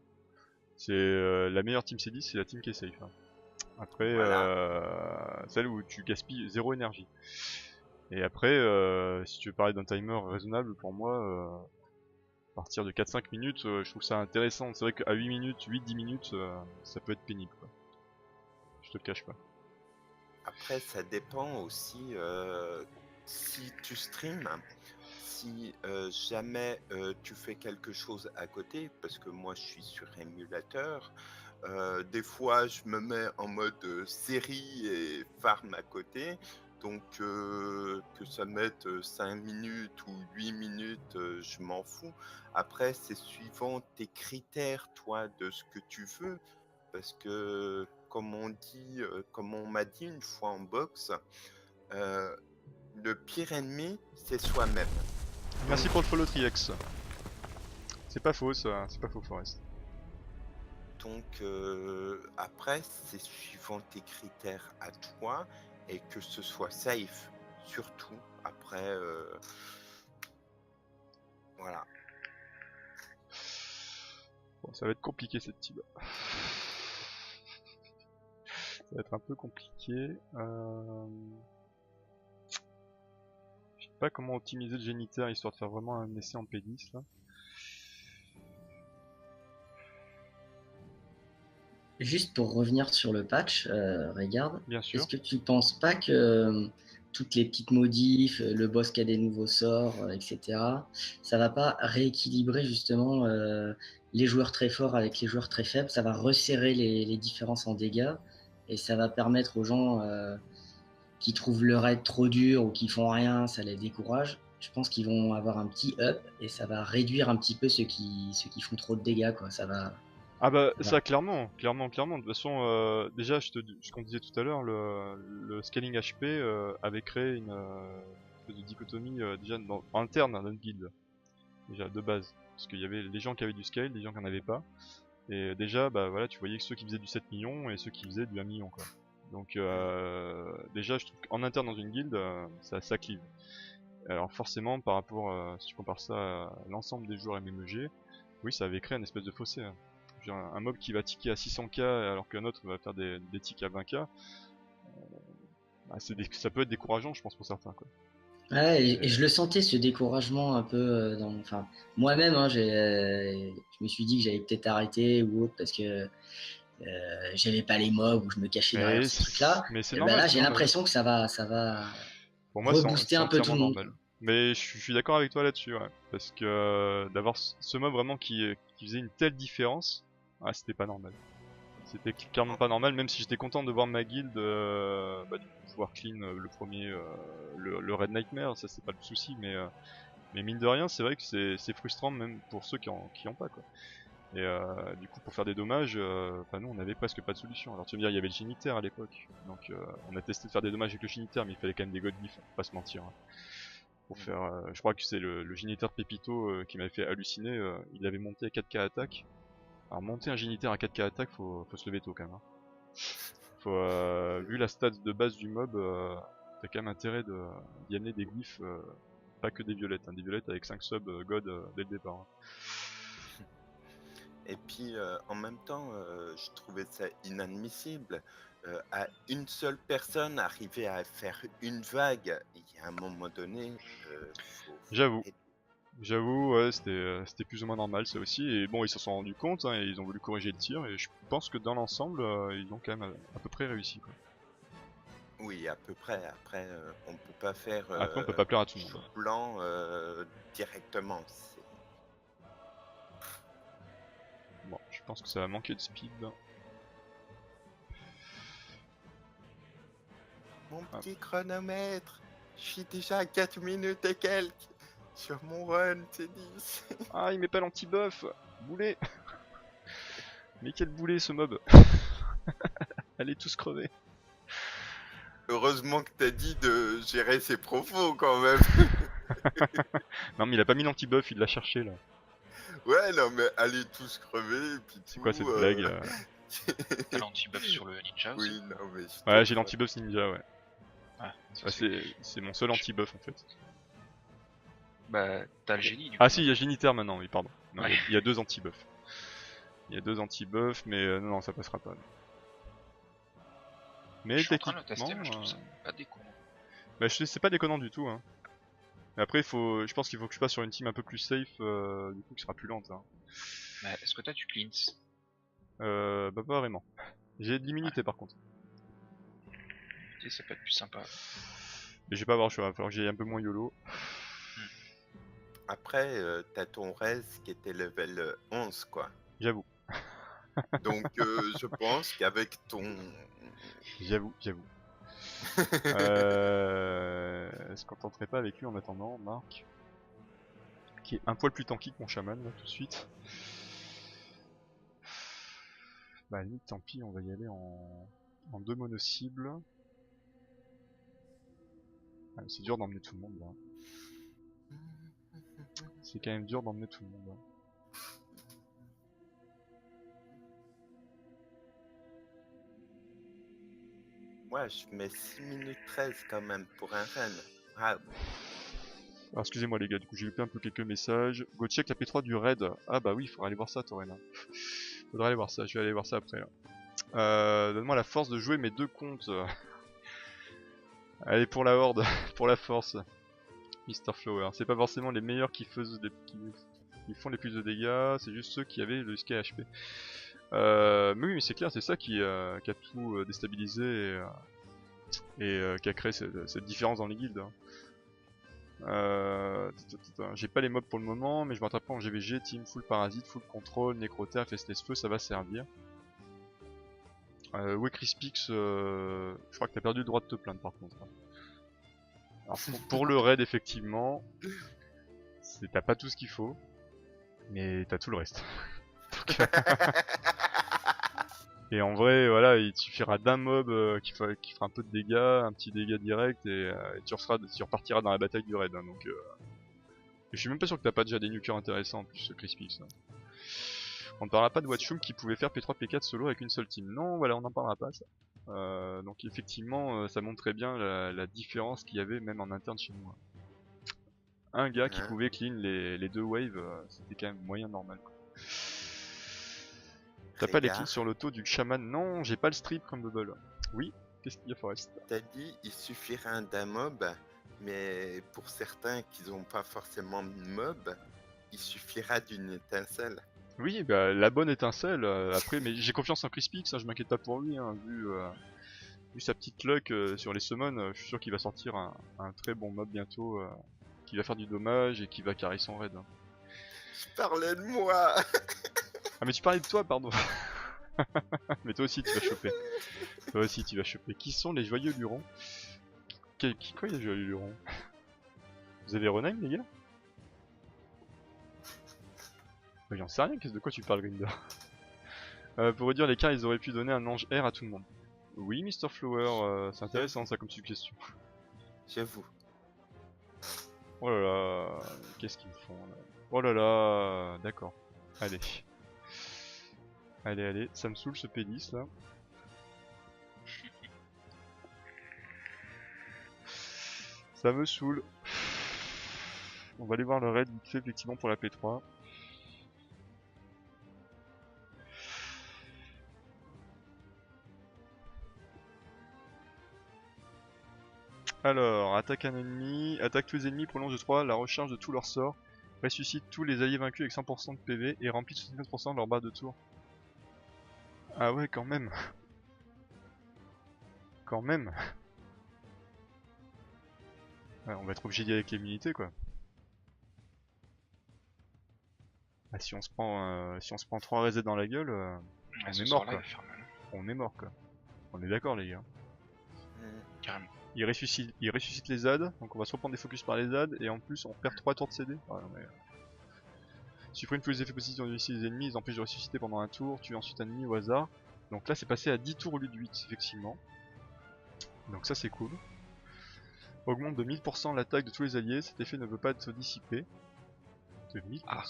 C'est la meilleure team C10, c'est la team qui est safe. Hein. Après, voilà. Celle où tu gaspilles zéro énergie. Et après, si tu veux parler d'un timer raisonnable, pour moi, à partir de 4-5 minutes, je trouve ça intéressant. C'est vrai qu'à 8 minutes, 8-10 minutes, ça peut être pénible. Quoi. Je te le cache pas. Après, ça dépend aussi si tu streams, si jamais tu fais quelque chose à côté, parce que moi je suis sur émulateur. Des fois, je me mets en mode série et farm à côté. Donc, que ça mette 5 minutes ou 8 minutes, je m'en fous. Après, c'est suivant tes critères, toi, de ce que tu veux. Parce que, comme on m'a dit une fois en boxe, le pire ennemi, c'est soi-même. Merci pour le follow Triex. C'est pas faux ça, c'est pas faux Forest. Donc après, c'est suivant tes critères à toi et que ce soit safe, surtout. Après, voilà. Bon, ça va être compliqué cette team. Ça va être un peu compliqué. Je sais pas comment optimiser le géniteur histoire de faire vraiment un essai en P10 là. Juste pour revenir sur le patch, regarde, Bien sûr. est-ce que tu penses pas que toutes les petites modifs, le boss qui a des nouveaux sorts, etc., ça va pas rééquilibrer justement les joueurs très forts avec les joueurs très faibles, ça va resserrer les différences en dégâts et ça va permettre aux gens qui trouvent le raid trop dur ou qui font rien, ça les décourage. Je pense qu'ils vont avoir un petit up et ça va réduire un petit peu ceux qui font trop de dégâts, quoi. Ça va. Ah bah Voilà. ça clairement. De toute façon, déjà ce qu'on disait tout à l'heure, le scaling HP avait créé une espèce de dichotomie déjà interne à notre guilde, déjà de base. Parce qu'il y avait les gens qui avaient du scale, les gens qui en avaient pas. Et déjà, bah voilà, tu voyais que ceux qui faisaient du 7 millions et ceux qui faisaient du 1 million quoi. Donc déjà, je trouve qu'en interne dans une guilde, ça clive. Alors forcément, par rapport, si tu compares ça à l'ensemble des joueurs MMEG, oui, ça avait créé un espèce de fossé. Hein. Genre, un mob qui va ticker à 600k alors qu'un autre va faire des ticks à 20k, bah, ça peut être décourageant, je pense, pour certains. Quoi. Ouais, et je le sentais ce découragement un peu enfin, moi-même, hein, je me suis dit que j'allais peut-être arrêter ou autre parce que j'avais pas les mobs ou je me cachais derrière ces trucs-là. Mais c'est Et ben normal, là, c'est j'ai normal. l'impression que ça va Pour moi, rebooster c'est un peu tout entièrement le monde. normal. Mais je suis d'accord avec toi là-dessus, ouais. Parce que d'avoir ce mob vraiment qui faisait une telle différence, ah, c'était pas normal. C'était clairement pas normal, même si j'étais content de voir ma guilde bah, du coup, pouvoir clean le premier, le Red Nightmare, ça c'est pas le souci, mais mine de rien, c'est vrai que c'est frustrant même pour ceux qui en pas quoi. Et du coup, pour faire des dommages, bah, nous on avait presque pas de solution. Alors tu vas me dire, il y avait le Génitaire à l'époque, donc on a testé de faire des dommages avec le Génitaire, mais il fallait quand même des God Glyphs, faut pas se mentir. Hein. Pour faire, je crois que c'est le Génitaire de Pépito qui m'avait fait halluciner, il avait monté à 4k attaque. Alors monter un Génitaire à 4k attaque, faut se lever tôt quand même. Hein. Vu la stat de base du mob, t'as quand même intérêt d'y amener des glyphes, pas que des violettes, hein, des violettes avec 5 subs god dès le départ. Hein. Et puis en même temps, je trouvais ça inadmissible. À une seule personne arriver à faire une vague, il y a un moment donné, faut J'avoue. arrêter. J'avoue, ouais, c'était plus ou moins normal ça aussi, et bon ils s'en sont rendus compte, hein, et ils ont voulu corriger le tir, et je pense que dans l'ensemble, ils ont quand même à peu près réussi quoi. Oui, à peu près. Après, on peut pas faire Après on peut pas plaire à tout le monde. chou Hein. blanc directement. Bon, je pense que ça va manquer de speed. Mon Ah. petit chronomètre, je suis déjà à 4 minutes et quelques sur mon run, c'est 10. Ah, il met pas l'anti-buff. Boulet. Mais quel boulet ce mob. Allez tous crever. Heureusement que t'as dit de gérer ses profos quand même. Non mais il a pas mis l'anti-buff, il l'a cherché là. Ouais, non mais allez tous crever et puis C'est quoi cette blague T'as l'anti-buff sur le ninja aussi. Oui, non mais... Ouais, j'ai l'anti-buff ninja, ouais. Ah, ça, Ouais, c'est mon seul anti-buff en fait. Bah, t'as le génie du coup. Ah si, il y a Génitaire maintenant, oui, pardon. Non, Ouais. il y a 2 anti-buffs. Il y a 2 anti-buffs, mais non, ça passera pas. Mais Je suis en train de techniquement, le tester, mais je trouve ça pas déconnant. bah, c'est pas déconnant du tout. Hein. Mais après, je pense qu'il faut que je passe sur une team un peu plus safe, du coup, qui sera plus lente. Hein. Mais est-ce que t'as du cleans? Bah pas vraiment. J'ai de l'immunité par contre. Tu sais, ça peut être plus sympa. Mais je vais pas avoir le choix, il va falloir que j'aille un peu moins YOLO. Après, t'as ton res qui était level 11 quoi. J'avoue, Donc je pense qu'avec ton... j'avoue. Est-ce qu'on tenterait pas avec lui en attendant, Marc? Qui est un poil plus tanky que mon chaman là tout de suite. Bah limite tant pis, on va y aller en 2 mono-cibles. Ah, c'est dur d'emmener tout le monde là. C'est quand même dur d'emmener tout le monde là. Ouais, je mets 6 minutes 13 quand même pour un run. Ah, Alors excusez-moi les gars, du coup j'ai loupé un peu quelques messages. Go check la P3 du raid. Ah bah oui, il faudra aller voir ça Torena. Faudra aller voir ça, je vais aller voir ça après là. Donne-moi la force de jouer mes 2 comptes. Allez pour la horde, pour la force. Mr. Flower. C'est pas forcément les meilleurs qui font les plus de dégâts, c'est juste ceux qui avaient le Sky HP. Mais oui, mais c'est clair, c'est ça qui a tout déstabilisé et qui a créé cette différence dans les guildes. J'ai pas les mobs pour le moment, mais je m'attrape en GVG, team, full parasite, full control, nécroter, festless feu, ça va servir. Ouais, Crispix, je crois que t'as perdu le droit de te plaindre par contre. Alors pour le raid, effectivement, t'as pas tout ce qu'il faut, mais t'as tout le reste. Et en vrai, voilà, il te suffira d'un mob qui fera un peu de dégâts, un petit dégât direct, et tu repartiras dans la bataille du raid. Hein, donc, je suis même pas sûr que t'as pas déjà des nukers intéressants en plus, ce Crispix. Hein. On ne parlera pas de Watchung qui pouvait faire P3 P4 solo avec une seule team. Non, voilà, on n'en parlera pas ça. Donc effectivement, ça montre très bien la différence qu'il y avait même en interne chez nous. Un gars qui pouvait clean les 2 waves, c'était quand même moyen normal. T'as pas les kills sur l'auto du chaman? Non, j'ai pas le strip comme Bubble. Oui, qu'est-ce qu'il y a Forest? T'as dit il suffirait d'un mob, mais pour certains qui n'ont pas forcément de mob, il suffira d'une étincelle. Oui, bah la bonne étincelle, après, mais j'ai confiance en Crispix, hein, je m'inquiète pas pour lui, hein, vu sa petite luck sur les summons, je suis sûr qu'il va sortir un très bon mob bientôt, qui va faire du dommage et qui va carry son raid. Hein. Je parlais de moi. Ah mais tu parlais de toi, pardon. Mais toi aussi tu vas choper. Toi aussi tu vas choper. Qui sont les joyeux lurons? Quoi les joyeux lurons? Vous avez rename les gars? Bah, j'en sais rien, de quoi tu parles Grinder? Pour redire l'écart, ils auraient pu donner un ange air à tout le monde. Oui, Mr. Flower, c'est intéressant ça comme suggestion. J'avoue. Oh là là, qu'est-ce qu'ils me font là? Oh là là, d'accord. Allez. Allez, ça me saoule ce P10 là. Ça me saoule. On va aller voir le raid vite fait effectivement pour la P3. Alors, attaque un ennemi, attaque tous les ennemis, prolonge de 3 la recharge de tous leurs sorts, ressuscite tous les alliés vaincus avec 100% de PV et remplit 75% de leur barre de tour. Ah ouais, quand même. Quand même. Ouais, on va être obligé d'y aller avec l'immunité quoi. Ah, si on se prend 3 resets dans la gueule, on est mort quoi. On est mort quoi. On est d'accord les gars. Carrément. Il ressuscite les ZAD, donc on va se reprendre des focus par les ZAD, et en plus on perd 3 tours de CD. Ah, non, mais... Supprime tous les effets positifs des ennemis, ils empêchent de ressusciter pendant un tour, tue ensuite un ennemi au hasard. Donc là c'est passé à 10 tours au lieu de 8 effectivement. Donc ça c'est cool. Augmente de 1000% l'attaque de tous les alliés, cet effet ne veut pas être dissipé. De 1000%. Ah.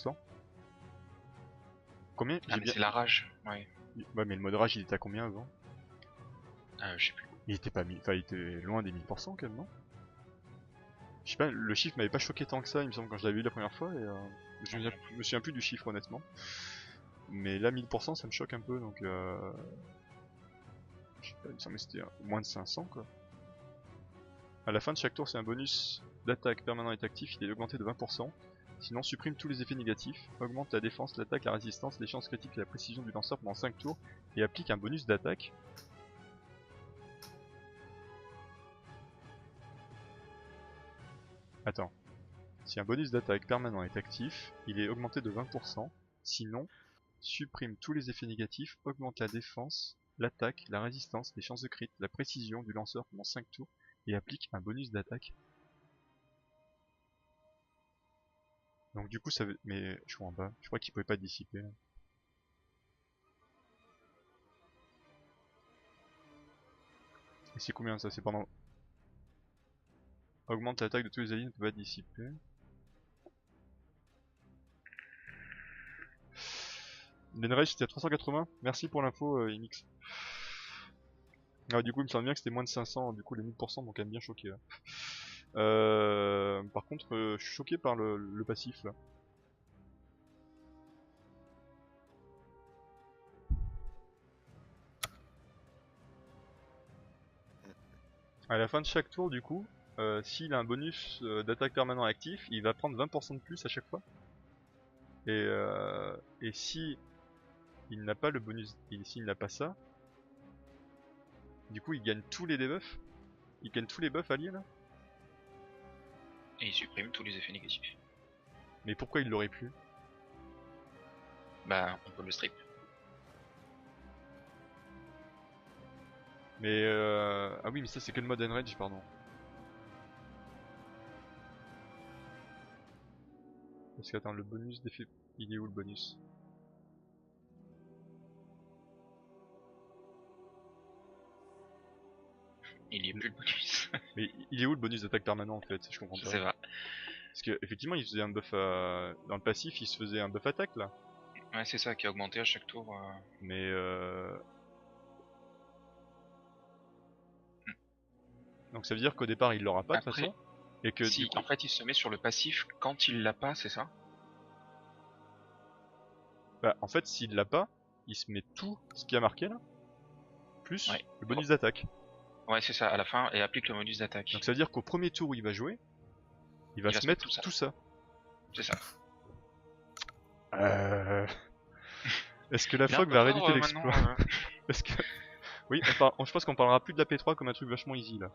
Combien? Ah mais bien... c'est la rage, ouais. Ouais mais le mode rage il était à combien avant? Je sais plus. Il était pas il était loin des 1000% quand même, non? Je sais pas, le chiffre m'avait pas choqué tant que ça, il me semble, quand je l'avais vu la première fois, et je me souviens plus du chiffre honnêtement. Mais là 1000% ça me choque un peu, donc je sais pas, il me semble que c'était moins de 500 quoi. À la fin de chaque tour, si un bonus d'attaque permanent est actif, il est augmenté de 20%. Sinon, supprime tous les effets négatifs, augmente la défense, l'attaque, la résistance, les chances critiques et la précision du lanceur pendant 5 tours, et applique un bonus d'attaque. Attends. Si un bonus d'attaque permanent est actif, il est augmenté de 20%. Sinon, supprime tous les effets négatifs, augmente la défense, l'attaque, la résistance, les chances de crit, la précision du lanceur pendant 5 tours, et applique un bonus d'attaque. Donc du coup ça veut... Mais je suis en bas, je crois qu'il pouvait pas dissiper là. Et c'est combien ça? C'est pendant... Augmente l'attaque de tous les alliés, ne peut pas dissiper. L'enrage c'était à 380, merci pour l'info Imix. Ah du coup il me semble bien que c'était moins de 500, du coup les 1000% m'ont quand même bien choqué là. Par contre je suis choqué par le passif là. À la fin de chaque tour, du coup, s'il a un bonus d'attaque permanent actif, il va prendre 20% de plus à chaque fois. Et si il n'a pas le bonus, s'il n'a pas ça, du coup il gagne tous les debuffs. Il gagne tous les buffs alliés là. Et il supprime tous les effets négatifs. Mais pourquoi il l'aurait plus? Bah, on peut le strip. Mais ah oui, mais ça c'est que le mode Enrage, pardon. Parce que attends, le bonus d'effet, il est où le bonus? Il y est plus le bonus. Mais il est où le bonus d'attaque permanent en fait? Je comprends Je pas. sais pas. Parce que effectivement, il faisait un buff dans le passif, il se faisait un buff attaque là. Ouais, c'est ça qui a augmenté à chaque tour. Mais donc ça veut dire qu'au départ il l'aura pas de toute Après, façon. Et que si, du coup, en fait, il se met sur le passif quand il l'a pas, c'est ça? bah, en fait s'il l'a pas, il se met tout ce qui a marqué là, plus Ouais. le bonus d'attaque. Ouais, c'est ça, à la fin, et applique le bonus d'attaque. Donc ça veut dire qu'au premier tour où il va jouer, il va se mettre tout ça. C'est ça. Est-ce que la Il est un Fog peu va fort, rééditer maintenant, l'exploit? Est-ce que... Oui, je pense qu'on parlera plus de la P3 comme un truc vachement easy là.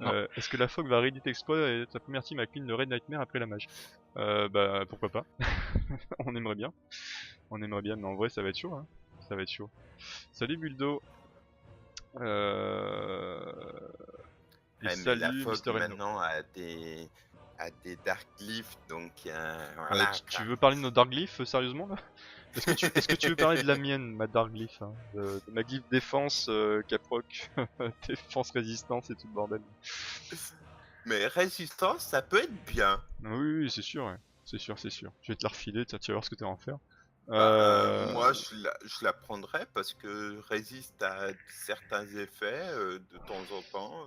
Non. Est-ce que la Fog va rééditer l'exploit et être sa première team à clean le Red Nightmare après la mage? Bah pourquoi pas. On aimerait bien. On aimerait bien, mais en vrai ça va être chaud hein. Ça va être chaud. Salut Buldo. Et Ouais, mais la salut Fog Mister Endo. maintenant a des Dark Glyphs, donc voilà. Tu veux parler de nos Dark Glyphs sérieusement là? Est-ce que tu veux parler de la mienne, ma Dark Glyph, hein, de ma glyphe défense, caproc, défense résistance et tout le bordel. Mais résistance, ça peut être bien. Oui, oui, c'est sûr, ouais. C'est sûr, c'est sûr. Je vais te la refiler, tu vas voir ce que tu vas en faire. Moi, je la prendrais parce que résiste à certains effets de temps en temps.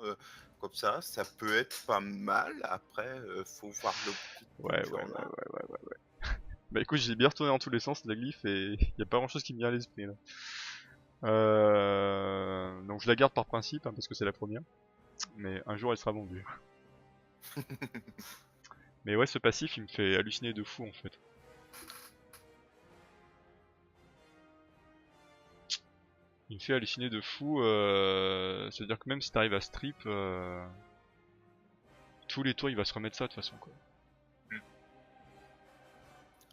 Comme ça peut être pas mal. Après, faut voir le prix. Ouais. qu'il y en a. Bah écoute, j'ai bien retourné dans tous les sens la glyphe et y a pas grand chose qui me vient à l'esprit là. Donc je la garde par principe hein, parce que c'est la première. Mais un jour elle sera vendue. Mais ouais, ce passif il me fait halluciner de fou en fait. Il me fait halluciner de fou, c'est-à-dire que même si t'arrives à strip, tous les tours il va se remettre ça de toute façon quoi.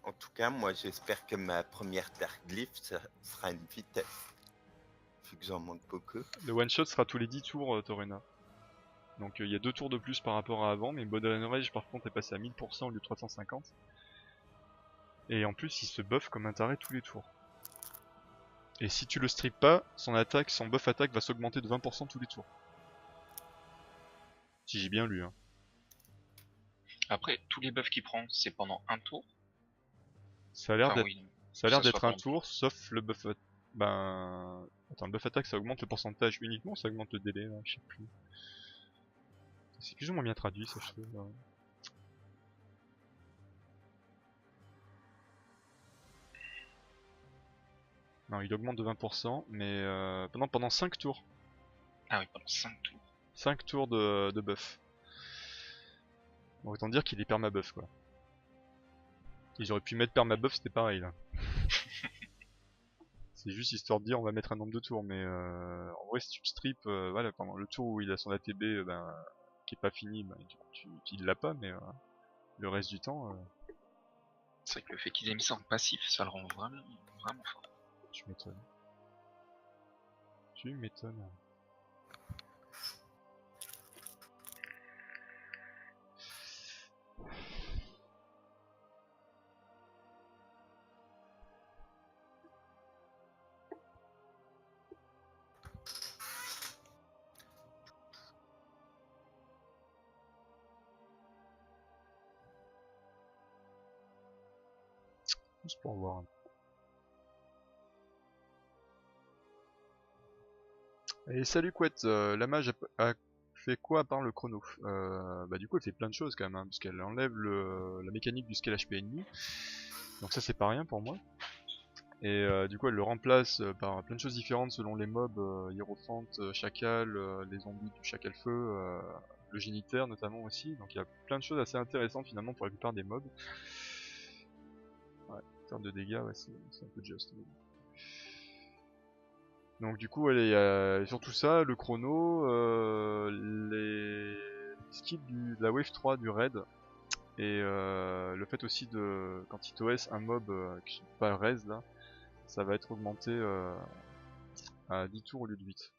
En tout cas, moi, j'espère que ma première Dark Glyph sera une vitesse. Vu que j'en manque beaucoup. Le one shot sera tous les 10 tours Torrena. Donc il y a 2 tours de plus par rapport à avant, mais Modern Rage par contre est passé à 1000% au lieu de 350. Et en plus il se buff comme un taré tous les tours. Et si tu le strip pas, son buff attaque va s'augmenter de 20% tous les tours. Si j'ai bien lu hein. Après, tous les buffs qu'il prend, c'est pendant un tour. Ça a l'air Enfin, d'être oui, ça a l'air que ça d'être soit un pendant tour, sauf le buff ben... Attends, le buff attaque ça augmente le pourcentage uniquement ou ça augmente le délai là, je sais plus. C'est plus ou moins bien traduit ça je trouve. Non, il augmente de 20%, mais pendant 5 tours. Ah oui, pendant 5 tours. 5 tours de buff. Bon, autant dire qu'il est permabuff quoi. Ils auraient pu mettre permabuff, c'était pareil là. C'est juste histoire de dire on va mettre un nombre de tours, mais en vrai si tu le strip, voilà, pendant le tour où il a son ATB qui est pas fini, ben, du coup il l'a pas, mais le reste du temps, C'est vrai que le fait qu'il ait mis ça en passif, ça le rend vraiment, vraiment fort. tu m'étonnes. Tu m'étonnes. Juste pour voir. Et salut Couette, la mage a fait quoi à part le chrono? Bah du coup elle fait plein de choses quand même, hein, puisqu'elle enlève la mécanique du scale HP ennemi. Donc ça c'est pas rien pour moi. Et du coup elle le remplace par plein de choses différentes selon les mobs, hiérophante, chacal, les zombies du chacal feu, le génitaire notamment aussi. Donc il y a plein de choses assez intéressantes finalement pour la plupart des mobs. Ouais, en termes de dégâts, ouais, c'est un peu just. Donc du coup, il y a surtout ça, le chrono, les skills de la wave 3 du raid, et le fait aussi de, quand il t'OS un mob qui n'est pas le raise là, ça va être augmenté à 10 tours au lieu de 8.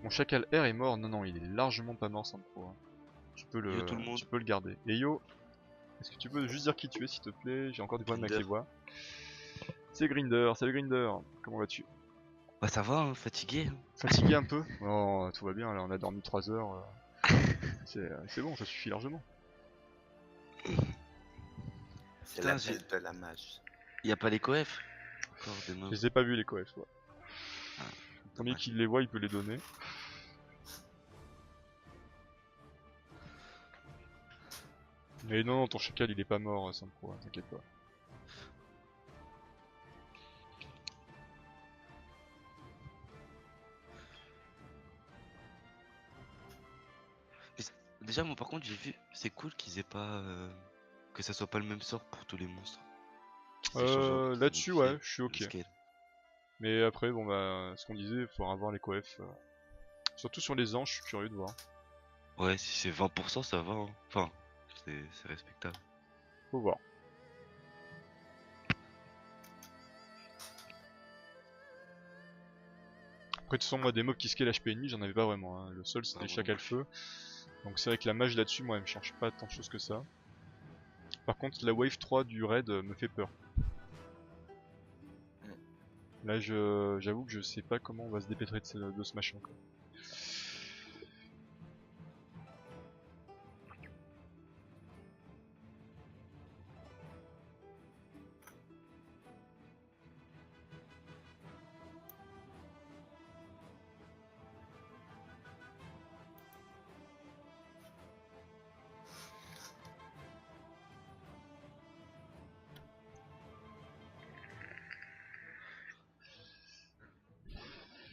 Mon chacal R est mort, non non, il est largement pas mort sans pro. Hein. Tu peux Yo tout le monde. le garder. Et yo, est-ce que tu peux juste dire qui tu es s'il te plaît? J'ai encore des problèmes avec les voix. C'est Grinder, salut Grinder, comment vas-tu? Bah ça va, hein, fatigué. Fatigué un peu? Oh, tout va bien, là on a dormi 3 heures. C'est bon, ça suffit largement. C'est Putain, l'appel de la mage. Y a pas les coefs encore des Je mobs. les ai pas vus les coefs, ouais. Ah, Le premier dommage. qui les voit, il peut les donner. Mais non, non, ton chacal il est pas mort, sans pro, hein, t'inquiète pas. Déjà moi par contre j'ai vu, c'est cool qu'ils aient pas que ça soit pas le même sort pour tous les monstres. Qu'ils aient changé un peu de Là-dessus, ouais, je suis le ok. scale. Mais après, bon bah, ce qu'on disait, il faudra voir les coefs. Surtout sur les anges, je suis curieux de voir. Ouais, si c'est 20% ça va, hein. Enfin, c'est respectable. Faut voir. Après, de toute façon, moi, des mobs qui scale HP ennemi, j'en avais pas vraiment. Hein. Le seul, c'était Ah, chacal feu. Donc c'est vrai que la mage là-dessus, moi, elle me change pas tant de choses que ça. Par contre, la wave 3 du raid me fait peur. Là, j'avoue que je sais pas comment on va se dépêtrer de ce machin. Quoi.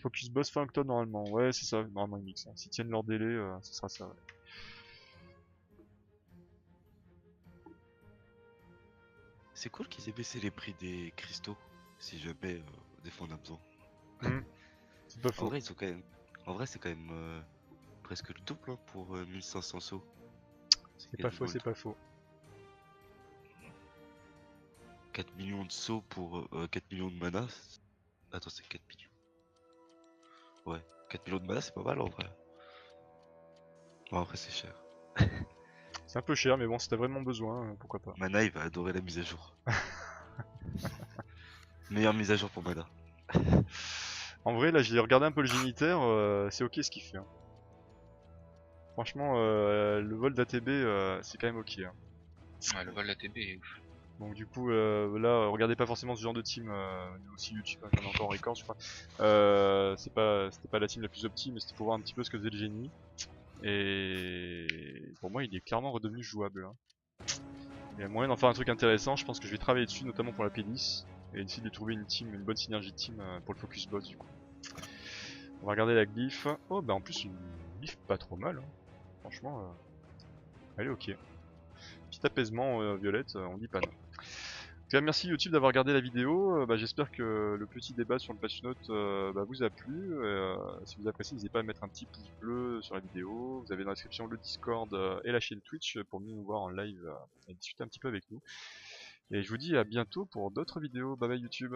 Focus boss fin octobre normalement, ouais c'est ça, normalement ils mixent. Hein. S'ils tiennent leur délai, ce sera ça. Ouais. C'est cool qu'ils aient baissé les prix des cristaux, si jamais des fois on a besoin. C'est pas En faux. vrai ils sont quand même. En vrai c'est quand même presque le double hein, pour 1500 sauts. C'est pas faux, c'est pas faux. 4 millions de sauts pour 4 millions de mana. Attends, c'est 4 millions. Ouais, 4 millions de mana, c'est pas mal en vrai. Bon, après, c'est cher. C'est un peu cher, mais bon, si t'as vraiment besoin, pourquoi pas. Mana, il va adorer la mise à jour. Meilleure mise à jour pour Mana. En vrai, là, j'ai regardé un peu le génitaire, c'est ok ce qu'il fait. Hein. Franchement, le vol d'ATB, c'est quand même ok. Hein. Ouais, le vol ATB est ouf. Donc du coup, là, regardez pas forcément ce genre de team, aussi YouTube, hein, j'en ai encore en record, je crois. C'était pas la team la plus optime, mais c'était pour voir un petit peu ce que faisait le génie. Et pour moi, il est clairement redevenu jouable. Hein. Il y a moyen d'en faire un truc intéressant, je pense que je vais travailler dessus, notamment pour la P10, et essayer de trouver une team, une bonne synergie de team pour le focus boss du coup. On va regarder la glyph. Oh bah en plus une glyph pas trop mal, hein. Franchement, elle est ok. Petit apaisement violette, on dit pas non. En tout cas, merci YouTube d'avoir regardé la vidéo, j'espère que le petit débat sur le patch note vous a plu. Si vous appréciez, n'hésitez pas à mettre un petit pouce bleu sur la vidéo. Vous avez dans la description le Discord et la chaîne Twitch pour mieux nous voir en live et discuter un petit peu avec nous. Et je vous dis à bientôt pour d'autres vidéos. Bye bye YouTube.